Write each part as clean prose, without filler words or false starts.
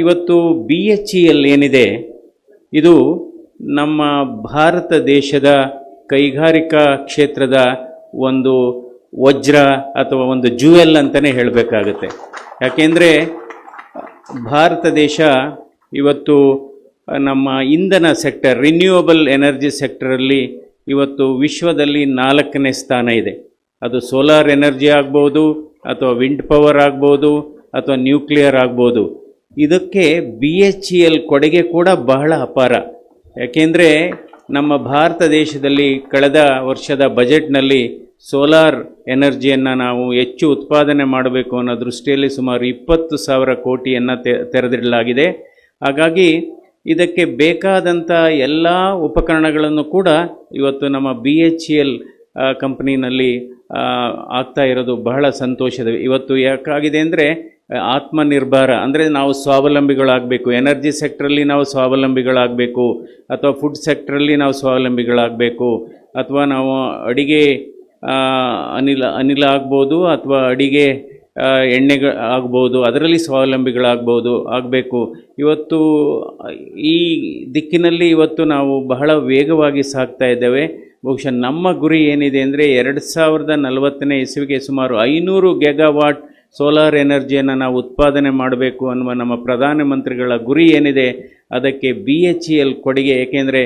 ಇವತ್ತು BHEL ಏನಿದೆ ಇದು ನಮ್ಮ ಭಾರತ ದೇಶದ ಕೈಗಾರಿಕಾ ಕ್ಷೇತ್ರದ ಒಂದು ವಜ್ರ ಅಥವಾ ಒಂದು ಜುವೆಲ್ ಅಂತಲೇ ಹೇಳಬೇಕಾಗುತ್ತೆ. ಯಾಕೆಂದರೆ ಭಾರತ ದೇಶ ಇವತ್ತು ನಮ್ಮ ಇಂಧನ ಸೆಕ್ಟರ್, ರಿನ್ಯೂವಬಲ್ ಎನರ್ಜಿ ಸೆಕ್ಟರಲ್ಲಿ ಇವತ್ತು ವಿಶ್ವದಲ್ಲಿ 4ನೇ ಸ್ಥಾನ ಇದೆ. ಅದು ಸೋಲಾರ್ ಎನರ್ಜಿ ಆಗ್ಬೋದು, ಅಥವಾ ವಿಂಡ್ ಪವರ್ ಆಗ್ಬೋದು, ಅಥವಾ ನ್ಯೂಕ್ಲಿಯರ್ ಆಗ್ಬೋದು. ಇದಕ್ಕೆ BHEL ಕೊಡುಗೆ ಕೂಡ ಬಹಳ ಅಪಾರ. ಯಾಕೆಂದರೆ ನಮ್ಮ ಭಾರತ ದೇಶದಲ್ಲಿ ಕಳೆದ ವರ್ಷದ ಬಜೆಟ್ನಲ್ಲಿ ಸೋಲಾರ್ ಎನರ್ಜಿಯನ್ನು ನಾವು ಹೆಚ್ಚು ಉತ್ಪಾದನೆ ಮಾಡಬೇಕು ಅನ್ನೋ ದೃಷ್ಟಿಯಲ್ಲಿ ಸುಮಾರು 20,000 ಕೋಟಿಯನ್ನು ತೆರೆದಿಡಲಾಗಿದೆ. ಹಾಗಾಗಿ ಇದಕ್ಕೆ ಬೇಕಾದಂಥ ಎಲ್ಲ ಉಪಕರಣಗಳನ್ನು ಕೂಡ ಇವತ್ತು ನಮ್ಮ BHEL ಕಂಪ್ನಿನಲ್ಲಿ ಆಗ್ತಾ ಇರೋದು ಬಹಳ ಸಂತೋಷದ. ಇವತ್ತು ಯಾಕಾಗಿದೆ ಅಂದರೆ ಆತ್ಮನಿರ್ಭರ ಅಂದರೆ ನಾವು ಸ್ವಾವಲಂಬಿಗಳಾಗಬೇಕು, ಎನರ್ಜಿ ಸೆಕ್ಟ್ರಲ್ಲಿ ನಾವು ಸ್ವಾವಲಂಬಿಗಳಾಗಬೇಕು, ಅಥವಾ ಫುಡ್ ಸೆಕ್ಟ್ರಲ್ಲಿ ನಾವು ಸ್ವಾವಲಂಬಿಗಳಾಗಬೇಕು, ಅಥವಾ ನಾವು ಅಡಿಗೆ ಅನಿಲ ಆಗ್ಬೋದು, ಅಥವಾ ಅಡಿಗೆ ಎಣ್ಣೆಗಳು ಆಗ್ಬೋದು, ಅದರಲ್ಲಿ ಆಗಬೇಕು. ಇವತ್ತು ಈ ದಿಕ್ಕಿನಲ್ಲಿ ಇವತ್ತು ನಾವು ಬಹಳ ವೇಗವಾಗಿ ಸಾಗ್ತಾ ಇದ್ದೇವೆ. ಬಹುಶಃ ನಮ್ಮ ಗುರಿ ಏನಿದೆ ಅಂದರೆ 2040ನೇ ಇಸವಿಗೆ ಸುಮಾರು 500 ಗಿಗಾವಾಟ್ ಸೋಲಾರ್ ಎನರ್ಜಿಯನ್ನು ನಾವು ಉತ್ಪಾದನೆ ಮಾಡಬೇಕು ಅನ್ನುವ ನಮ್ಮ ಪ್ರಧಾನಮಂತ್ರಿಗಳ ಗುರಿ ಏನಿದೆ, ಅದಕ್ಕೆ BHEL ಕೊಡುಗೆ. ಏಕೆಂದರೆ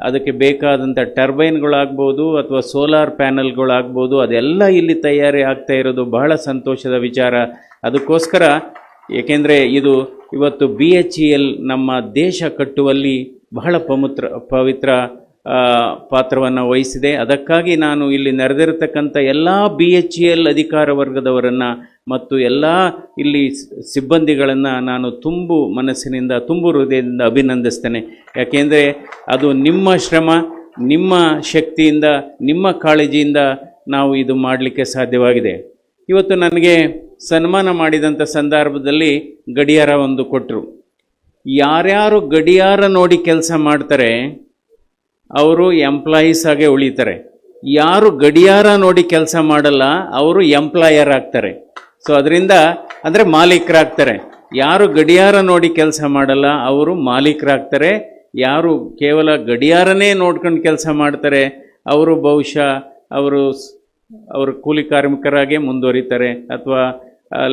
ಅದಕ್ಕೆ ಬೇಕಾದಂಥ ಟರ್ಬೈನ್ಗಳಾಗ್ಬೋದು ಅಥವಾ ಸೋಲಾರ್ ಪ್ಯಾನಲ್ಗಳಾಗ್ಬೋದು, ಅದೆಲ್ಲ ಇಲ್ಲಿ ತಯಾರಿ ಆಗ್ತಾ ಇರೋದು ಬಹಳ ಸಂತೋಷದ ವಿಚಾರ. ಅದಕ್ಕೋಸ್ಕರ ಏಕೆಂದರೆ ಇದು ಇವತ್ತು BHEL ನಮ್ಮ ದೇಶ ಕಟ್ಟುವಲ್ಲಿ ಬಹಳ ಪವಿತ್ರ ಪಾತ್ರವನ್ನು ವಹಿಸಿದೆ. ಅದಕ್ಕಾಗಿ ನಾನು ಇಲ್ಲಿ ನೆರೆದಿರತಕ್ಕಂಥ ಎಲ್ಲ BHEL ಅಧಿಕಾರ ವರ್ಗದವರನ್ನು ಮತ್ತು ಎಲ್ಲ ಇಲ್ಲಿ ಸಿಬ್ಬಂದಿಗಳನ್ನು ನಾನು ತುಂಬು ಮನಸ್ಸಿನಿಂದ, ತುಂಬು ಹೃದಯದಿಂದ ಅಭಿನಂದಿಸ್ತೇನೆ. ಯಾಕೆಂದರೆ ಅದು ನಿಮ್ಮ ಶ್ರಮ, ನಿಮ್ಮ ಶಕ್ತಿಯಿಂದ, ನಿಮ್ಮ ಕಾಳಜಿಯಿಂದ ನಾವು ಇದು ಮಾಡಲಿಕ್ಕೆ ಸಾಧ್ಯವಾಗಿದೆ. ಇವತ್ತು ನನಗೆ ಸನ್ಮಾನ ಮಾಡಿದಂಥ ಸಂದರ್ಭದಲ್ಲಿ ಗಡಿಯಾರ ಒಂದು ಕೊಟ್ಟರು. ಯಾರ್ಯಾರು ಗಡಿಯಾರ ನೋಡಿ ಕೆಲಸ ಮಾಡ್ತಾರೆ ಅವರು ಎಂಪ್ಲಾಯೀಸ್ ಆಗೇ ಉಳಿತಾರೆ. ಯಾರು ಗಡಿಯಾರ ನೋಡಿ ಕೆಲಸ ಮಾಡಲ್ಲ ಅವರು ಎಂಪ್ಲಾಯರ್ ಆಗ್ತಾರೆ. ಸೊ ಅದರಿಂದ ಅಂದರೆ ಮಾಲೀಕರಾಗ್ತಾರೆ. ಯಾರು ಗಡಿಯಾರ ನೋಡಿ ಕೆಲಸ ಮಾಡಲ್ಲ ಅವರು ಮಾಲೀಕರಾಗ್ತಾರೆ. ಯಾರು ಕೇವಲ ಗಡಿಯಾರನೇ ನೋಡ್ಕೊಂಡು ಕೆಲಸ ಮಾಡ್ತಾರೆ ಅವರು ಬಹುಶಃ ಅವರು ಕೂಲಿ ಕಾರ್ಮಿಕರಾಗೇ ಮುಂದುವರಿತಾರೆ, ಅಥವಾ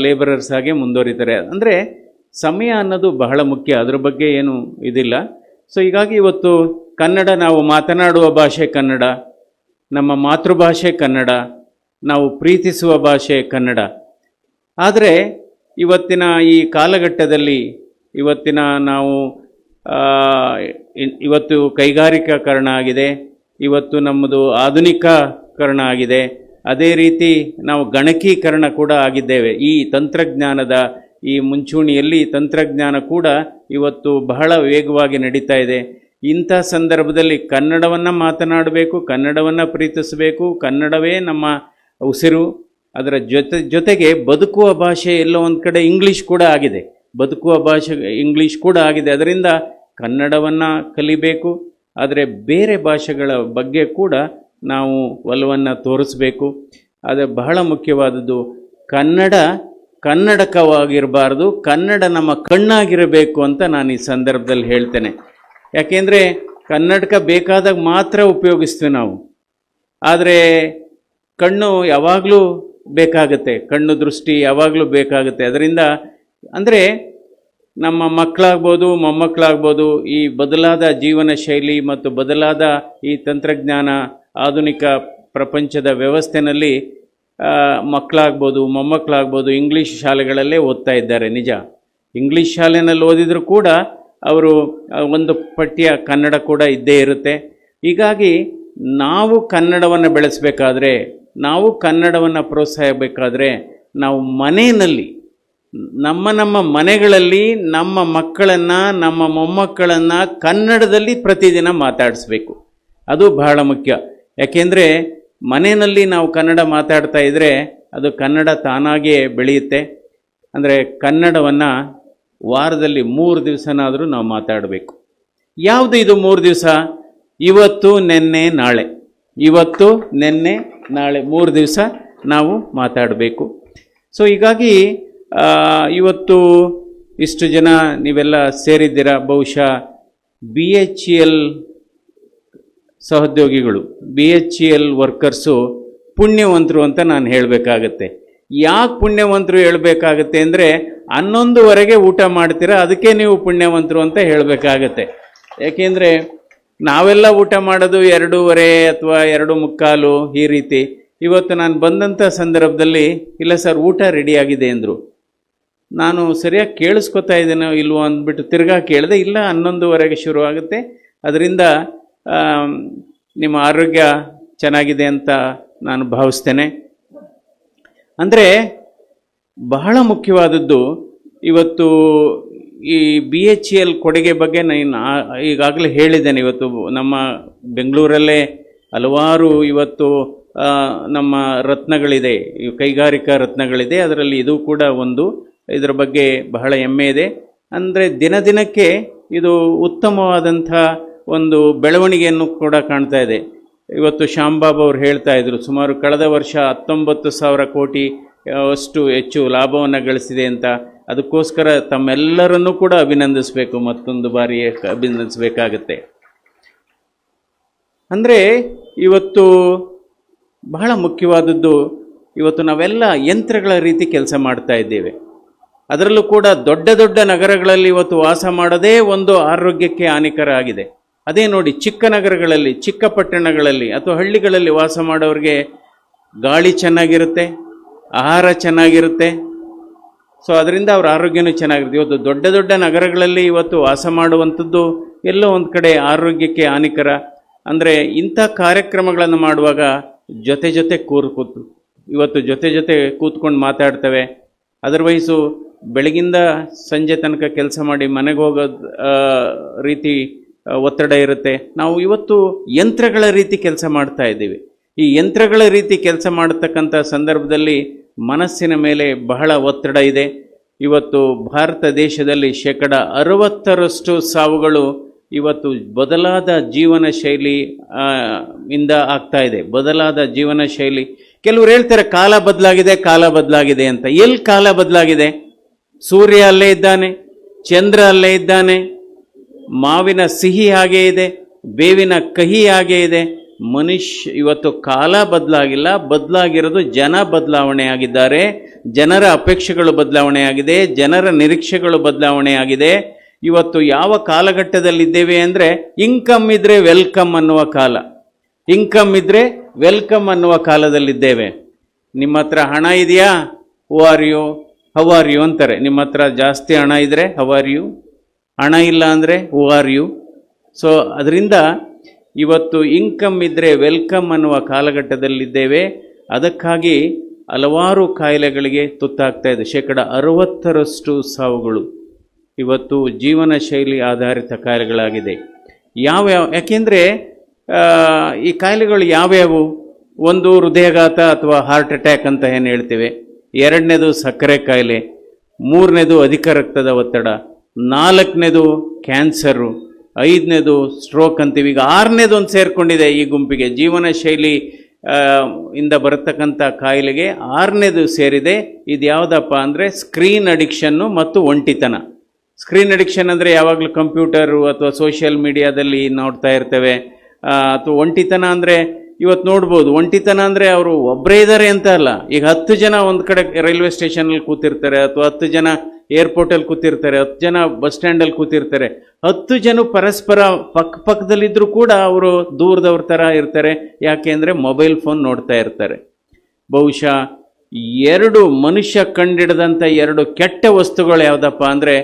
ಲೇಬರರ್ಸ್ ಆಗೇ ಮುಂದುವರಿತಾರೆ. ಅಂದರೆ ಸಮಯ ಅನ್ನೋದು ಬಹಳ ಮುಖ್ಯ, ಅದ್ರ ಬಗ್ಗೆ ಏನು ಇದಿಲ್ಲ. ಸೊ ಹೀಗಾಗಿ ಇವತ್ತು ಕನ್ನಡ, ನಾವು ಮಾತನಾಡುವ ಭಾಷೆ ಕನ್ನಡ, ನಮ್ಮ ಮಾತೃಭಾಷೆ ಕನ್ನಡ, ನಾವು ಪ್ರೀತಿಸುವ ಭಾಷೆ ಕನ್ನಡ. ಆದರೆ ಇವತ್ತಿನ ಈ ಕಾಲಘಟ್ಟದಲ್ಲಿ ಇವತ್ತು ಕೈಗಾರಿಕೀಕರಣ ಆಗಿದೆ, ಇವತ್ತು ನಮ್ಮದು ಆಧುನಿಕೀಕರಣ ಆಗಿದೆ, ಅದೇ ರೀತಿ ನಾವು ಗಣಕೀಕರಣ ಕೂಡ ಆಗಿದ್ದೇವೆ. ಈ ತಂತ್ರಜ್ಞಾನದ ಈ ಮುಂಚೂಣಿಯಲ್ಲಿ ತಂತ್ರಜ್ಞಾನ ಕೂಡ ಇವತ್ತು ಬಹಳ ವೇಗವಾಗಿ ನಡೀತಾ ಇದೆ. ಇಂಥ ಸಂದರ್ಭದಲ್ಲಿ ಕನ್ನಡವನ್ನು ಮಾತನಾಡಬೇಕು, ಕನ್ನಡವನ್ನು ಪ್ರೀತಿಸಬೇಕು. ಕನ್ನಡವೇ ನಮ್ಮ ಉಸಿರು. ಅದರ ಜೊತೆಗೆ ಬದುಕುವ ಭಾಷೆ ಎಲ್ಲೋ ಒಂದು ಕಡೆ ಇಂಗ್ಲೀಷ್ ಕೂಡ ಆಗಿದೆ, ಬದುಕುವ ಭಾಷೆ ಇಂಗ್ಲೀಷ್ ಕೂಡ ಆಗಿದೆ. ಅದರಿಂದ ಕನ್ನಡವನ್ನು ಕಲಿಬೇಕು. ಆದರೆ ಬೇರೆ ಭಾಷೆಗಳ ಬಗ್ಗೆ ಕೂಡ ನಾವು ಒಲವನ್ನು ತೋರಿಸಬೇಕು. ಅದು ಬಹಳ ಮುಖ್ಯವಾದದ್ದು. ಕನ್ನಡಕವಾಗಿರಬಾರ್ದು, ಕನ್ನಡ ನಮ್ಮ ಕಣ್ಣಾಗಿರಬೇಕು ಅಂತ ನಾನು ಈ ಸಂದರ್ಭದಲ್ಲಿ ಹೇಳ್ತೇನೆ. ಯಾಕೆಂದರೆ ಕನ್ನಡಕ ಬೇಕಾದಾಗ ಮಾತ್ರ ಉಪಯೋಗಿಸ್ತೀವಿ ನಾವು, ಆದರೆ ಕಣ್ಣು ಯಾವಾಗಲೂ ಬೇಕಾಗುತ್ತೆ, ಕಣ್ಣು ದೃಷ್ಟಿ ಯಾವಾಗಲೂ ಬೇಕಾಗುತ್ತೆ. ಅದರಿಂದ ಅಂದರೆ ನಮ್ಮ ಮಕ್ಕಳಾಗ್ಬೋದು, ಮೊಮ್ಮಕ್ಕಳಾಗ್ಬೋದು, ಈ ಬದಲಾದ ಜೀವನ ಶೈಲಿ ಮತ್ತು ಬದಲಾದ ಈ ತಂತ್ರಜ್ಞಾನ ಆಧುನಿಕ ಪ್ರಪಂಚದ ವ್ಯವಸ್ಥೆಯಲ್ಲಿ ಮಕ್ಕಳಾಗ್ಬೋದು, ಮೊಮ್ಮಕ್ಕಳಾಗ್ಬೋದು ಇಂಗ್ಲೀಷ್ ಶಾಲೆಗಳಲ್ಲೇ ಓದ್ತಾ ಇದ್ದಾರೆ. ನಿಜ, ಇಂಗ್ಲೀಷ್ ಶಾಲೆಯಲ್ಲಿ ಓದಿದರೂ ಕೂಡ ಅವರು ಒಂದು ಪಠ್ಯ ಕನ್ನಡ ಕೂಡ ಇದ್ದೇ ಇರುತ್ತೆ. ಹೀಗಾಗಿ ನಾವು ಕನ್ನಡವನ್ನು ಬೆಳೆಸಬೇಕಾದ್ರೆ, ನಾವು ಕನ್ನಡವನ್ನು ಪ್ರೋತ್ಸಾಹಿಸಬೇಕಾದ್ರೆ, ನಾವು ಮನೆಯಲ್ಲಿ ನಮ್ಮ ಮನೆಗಳಲ್ಲಿ ನಮ್ಮ ಮಕ್ಕಳನ್ನು, ನಮ್ಮ ಮೊಮ್ಮಕ್ಕಳನ್ನು ಕನ್ನಡದಲ್ಲಿ ಪ್ರತಿದಿನ ಮಾತಾಡಿಸ್ಬೇಕು. ಅದು ಬಹಳ ಮುಖ್ಯ. ಯಾಕೆಂದರೆ ಮನೆಯಲ್ಲಿ ನಾವು ಕನ್ನಡ ಮಾತಾಡ್ತಾ ಇದ್ದರೆ ಅದು ಕನ್ನಡ ತಾನಾಗೇ ಬೆಳೆಯುತ್ತೆ. ಅಂದರೆ ಕನ್ನಡವನ್ನು ವಾರದಲ್ಲಿ 3 ದಿವಸನಾದರೂ ನಾವು ಮಾತಾಡಬೇಕು. ಯಾವುದು ಇದು 3 ದಿವಸ? ಇವತ್ತು, ನೆನ್ನೆ, ನಾಳೆ. ಇವತ್ತು, ನೆನ್ನೆ, ನಾಳೆ 3 ದಿವಸ ನಾವು ಮಾತಾಡಬೇಕು. ಸೊ ಹೀಗಾಗಿ ಇವತ್ತು ಇಷ್ಟು ಜನ ನೀವೆಲ್ಲ ಸೇರಿದ್ದೀರಾ. ಬಹುಶಃ BHEL ಸಹೋದ್ಯೋಗಿಗಳು, BHEL ವರ್ಕರ್ಸು ಪುಣ್ಯವಂತರು ಅಂತ ನಾನು ಹೇಳಬೇಕಾಗತ್ತೆ. ಯಾಕೆ ಪುಣ್ಯವಂತರು ಹೇಳಬೇಕಾಗತ್ತೆ ಅಂದರೆ 11ವರೆಗೆ ಊಟ ಮಾಡ್ತೀರಾ, ಅದಕ್ಕೆ ನೀವು ಪುಣ್ಯವಂತರು ಅಂತ ಹೇಳಬೇಕಾಗತ್ತೆ. ಯಾಕೆಂದರೆ ನಾವೆಲ್ಲ ಊಟ ಮಾಡೋದು 2:15 ಅಥವಾ 2:45 ಈ ರೀತಿ. ಇವತ್ತು ನಾನು ಬಂದಂಥ ಸಂದರ್ಭದಲ್ಲಿ ಇಲ್ಲ ಸರ್ ಊಟ ರೆಡಿಯಾಗಿದೆ ಅಂದರು. ನಾನು ಸರಿಯಾಗಿ ಕೇಳಿಸ್ಕೊತಾ ಇದ್ದೇನೋ ಇಲ್ವೋ ಅಂದ್ಬಿಟ್ಟು ತಿರ್ಗಾ ಕೇಳಿದೆ. ಇಲ್ಲ 11ವರೆಗೆ ಶುರು ಆಗುತ್ತೆ, ಅದರಿಂದ ನಿಮ್ಮ ಆರೋಗ್ಯ ಚೆನ್ನಾಗಿದೆ ಅಂತ ನಾನು ಭಾವಿಸ್ತೇನೆ. ಅಂದರೆ ಬಹಳ ಮುಖ್ಯವಾದದ್ದು ಇವತ್ತು ಈ BHEL ಕೊಡುಗೆ ಬಗ್ಗೆ ನಾನು ಈಗಾಗಲೇ ಹೇಳಿದ್ದೇನೆ. ಇವತ್ತು ನಮ್ಮ ಬೆಂಗಳೂರಲ್ಲೇ ಹಲವಾರು ಇವತ್ತು ನಮ್ಮ ರತ್ನಗಳಿದೆ, ಕೈಗಾರಿಕಾ ರತ್ನಗಳಿದೆ, ಅದರಲ್ಲಿ ಇದು ಕೂಡ ಒಂದು. ಇದರ ಬಗ್ಗೆ ಬಹಳ ಹೆಮ್ಮೆ ಇದೆ. ಅಂದರೆ ದಿನ ದಿನಕ್ಕೆ ಇದು ಉತ್ತಮವಾದಂಥ ಒಂದು ಬೆಳವಣಿಗೆಯನ್ನು ಕೂಡ ಕಾಣ್ತಾ ಇದೆ. ಇವತ್ತು ಶ್ಯಾಂಬಾಬು ಅವರು ಹೇಳ್ತಾ ಇದ್ರು, ಸುಮಾರು ಕಳೆದ ವರ್ಷ 19,000 ಕೋಟಿ ಅಷ್ಟು ಹೆಚ್ಚು ಲಾಭವನ್ನು ಗಳಿಸಿದೆ ಅಂತ. ಅದಕ್ಕೋಸ್ಕರ ತಮ್ಮೆಲ್ಲರನ್ನೂ ಕೂಡ ಅಭಿನಂದಿಸಬೇಕು, ಮತ್ತೊಂದು ಬಾರಿ ಅಭಿನಂದಿಸಬೇಕಾಗತ್ತೆ. ಅಂದರೆ ಇವತ್ತು ಬಹಳ ಮುಖ್ಯವಾದದ್ದು, ಇವತ್ತು ನಾವೆಲ್ಲ ಯಂತ್ರಗಳ ರೀತಿ ಕೆಲಸ ಮಾಡ್ತಾ ಇದ್ದೇವೆ. ಅದರಲ್ಲೂ ಕೂಡ ದೊಡ್ಡ ದೊಡ್ಡ ನಗರಗಳಲ್ಲಿ ಇವತ್ತು ವಾಸ ಮಾಡೋದೇ ಒಂದು ಆರೋಗ್ಯಕ್ಕೆ ಹಾನಿಕರ ಆಗಿದೆ. ಅದೇ ನೋಡಿ, ಚಿಕ್ಕ ನಗರಗಳಲ್ಲಿ, ಚಿಕ್ಕ ಪಟ್ಟಣಗಳಲ್ಲಿ ಅಥವಾ ಹಳ್ಳಿಗಳಲ್ಲಿ ವಾಸ ಮಾಡೋರಿಗೆ ಗಾಳಿ ಚೆನ್ನಾಗಿರುತ್ತೆ, ಆಹಾರ ಚೆನ್ನಾಗಿರುತ್ತೆ, ಸೊ ಅದರಿಂದ ಅವ್ರ ಆರೋಗ್ಯನೂ ಚೆನ್ನಾಗಿರುತ್ತೆ. ಇವತ್ತು ದೊಡ್ಡ ದೊಡ್ಡ ನಗರಗಳಲ್ಲಿ ಇವತ್ತು ವಾಸ ಮಾಡುವಂಥದ್ದು ಎಲ್ಲೋ ಒಂದು ಕಡೆ ಆರೋಗ್ಯಕ್ಕೆ ಹಾನಿಕರ. ಅಂದರೆ ಇಂಥ ಕಾರ್ಯಕ್ರಮಗಳನ್ನು ಮಾಡುವಾಗ ಜೊತೆ ಕೂತ್ಕೊಂಡು ಮಾತಾಡ್ತವೆ. ಅದರ್ವೈಸು ಬೆಳಗಿಂದ ಸಂಜೆ ತನಕ ಕೆಲಸ ಮಾಡಿ ಮನೆಗೆ ಹೋಗೋದು ರೀತಿ ಒತ್ತಡ ಇರುತ್ತೆ. ನಾವು ಇವತ್ತು ಯಂತ್ರಗಳ ರೀತಿ ಕೆಲಸ ಮಾಡ್ತಾ ಇದ್ದೀವಿ. ಈ ಯಂತ್ರಗಳ ರೀತಿ ಕೆಲಸ ಮಾಡತಕ್ಕಂಥ ಸಂದರ್ಭದಲ್ಲಿ ಮನಸ್ಸಿನ ಮೇಲೆ ಬಹಳ ಒತ್ತಡ ಇದೆ. ಇವತ್ತು ಭಾರತ ದೇಶದಲ್ಲಿ 60% ಸಾವುಗಳು ಇವತ್ತು ಬದಲಾದ ಜೀವನ ಶೈಲಿ ಇಂದ ಆಗ್ತಾ ಇದೆ. ಬದಲಾದ ಜೀವನ ಶೈಲಿ. ಕೆಲವರು ಹೇಳ್ತಾರೆ ಕಾಲ ಬದಲಾಗಿದೆ ಅಂತ. ಎಲ್ಲಿ ಕಾಲ ಬದಲಾಗಿದೆ? ಸೂರ್ಯ ಅಲ್ಲೇ ಇದ್ದಾನೆ, ಚಂದ್ರ ಅಲ್ಲೇ ಇದ್ದಾನೆ, ಮಾವಿನ ಸಿಹಿ ಹಾಗೇ ಇದೆ, ಬೇವಿನ ಕಹಿ ಹಾಗೇ ಇದೆ. ಮನುಷ್ಯ ಇವತ್ತು ಕಾಲ ಬದಲಾಗಿಲ್ಲ, ಬದಲಾಗಿರೋದು ಜನ ಬದಲಾವಣೆ ಆಗಿದ್ದಾರೆ, ಜನರ ಅಪೇಕ್ಷೆಗಳು ಬದಲಾವಣೆ ಆಗಿದೆ, ಜನರ ನಿರೀಕ್ಷೆಗಳು ಬದಲಾವಣೆ ಆಗಿದೆ. ಇವತ್ತು ಯಾವ ಕಾಲಘಟ್ಟದಲ್ಲಿದ್ದೇವೆ ಅಂದರೆ ಇನ್ಕಮ್ ಇದ್ರೆ ವೆಲ್ಕಮ್ ಅನ್ನುವ ಕಾಲ, ಇನ್ಕಮ್ ಇದ್ರೆ ವೆಲ್ಕಮ್ ಅನ್ನುವ ಕಾಲದಲ್ಲಿದ್ದೇವೆ. ನಿಮ್ಮ ಹತ್ರ ಹಣ ಇದೆಯಾ, ಹೌ ಆರ್ ಯು ಅಂತಾರೆ. ನಿಮ್ಮ ಹತ್ರ ಜಾಸ್ತಿ ಹಣ ಇದ್ರೆ ಹೌ ಆರ್ ಯು, ಹಣ ಇಲ್ಲ ಅಂದರೆ ಹೂ ಆರ್ ಯು. ಸೊ ಅದರಿಂದ ಇವತ್ತು ಇನ್ಕಮ್ ಇದ್ದರೆ ವೆಲ್ಕಮ್ ಅನ್ನುವ ಕಾಲಘಟ್ಟದಲ್ಲಿದ್ದೇವೆ. ಅದಕ್ಕಾಗಿ ಹಲವಾರು ಕಾಯಿಲೆಗಳಿಗೆ ತುತ್ತಾಗ್ತಾ ಇದೆ. 60% ಸಾವುಗಳು ಇವತ್ತು ಜೀವನ ಶೈಲಿ ಆಧಾರಿತ ಕಾಯಿಲೆಗಳಾಗಿದೆ. ಯಾಕೆಂದರೆ ಈ ಕಾಯಿಲೆಗಳು ಯಾವ್ಯಾವು? ಒಂದು ಹೃದಯಾಘಾತ ಅಥವಾ ಹಾರ್ಟ್ ಅಟ್ಯಾಕ್ ಅಂತ ಏನು ಹೇಳ್ತೇವೆ, 2ನೇದು ಸಕ್ಕರೆ ಕಾಯಿಲೆ, 3ನೇದು ಅಧಿಕ ರಕ್ತದ ಒತ್ತಡ, 4ನೇದು ಕ್ಯಾನ್ಸರು, 5ನೇದು ಸ್ಟ್ರೋಕ್ ಅಂತೀವಿ. ಈಗ 6ನೇದು ಒಂದು ಸೇರಿಕೊಂಡಿದೆ ಈ ಗುಂಪಿಗೆ. ಜೀವನ ಶೈಲಿ ಇಂದ ಬರತಕ್ಕಂಥ ಕಾಯಿಲೆಗೆ 6ನೇದು ಸೇರಿದೆ. ಇದು ಯಾವುದಪ್ಪ ಅಂದರೆ ಸ್ಕ್ರೀನ್ ಅಡಿಕ್ಷನ್ನು ಮತ್ತು ಒಂಟಿತನ. ಸ್ಕ್ರೀನ್ ಅಡಿಕ್ಷನ್ ಅಂದರೆ ಯಾವಾಗಲೂ ಕಂಪ್ಯೂಟರು ಅಥವಾ ಸೋಷಿಯಲ್ ಮೀಡಿಯಾದಲ್ಲಿ ನೋಡ್ತಾ ಇರ್ತೇವೆ. ಅಥವಾ ಒಂಟಿತನ ಅಂದರೆ ಇವತ್ತು ನೋಡ್ಬೋದು, ಒಂಟಿತನ ಅಂದರೆ ಅವರು ಒಬ್ಬರೇ ಇದ್ದಾರೆ ಅಂತ ಅಲ್ಲ. ಈಗ 10 ಜನ ಒಂದು ಕಡೆ ರೈಲ್ವೆ ಸ್ಟೇಷನಲ್ಲಿ ಕೂತಿರ್ತಾರೆ, ಅಥವಾ 10 ಜನ ಏರ್ಪೋರ್ಟಲ್ಲಿ ಕೂತಿರ್ತಾರೆ, 10 ಜನ ಬಸ್ ಸ್ಟ್ಯಾಂಡಲ್ಲಿ ಕೂತಿರ್ತಾರೆ. 10 ಜನ ಪರಸ್ಪರ ಪಕ್ಕದಲ್ಲಿದ್ದರೂ ಕೂಡ ಅವರು ದೂರದವ್ರ ಥರ ಇರ್ತಾರೆ. ಯಾಕೆ ಅಂದರೆ ಮೊಬೈಲ್ ಫೋನ್ ನೋಡ್ತಾ ಇರ್ತಾರೆ. ಬಹುಶಃ 2 ಮನುಷ್ಯ ಕಂಡಿಡಿದಂಥ 2 ಕೆಟ್ಟ ವಸ್ತುಗಳು ಯಾವುದಪ್ಪ ಅಂದರೆ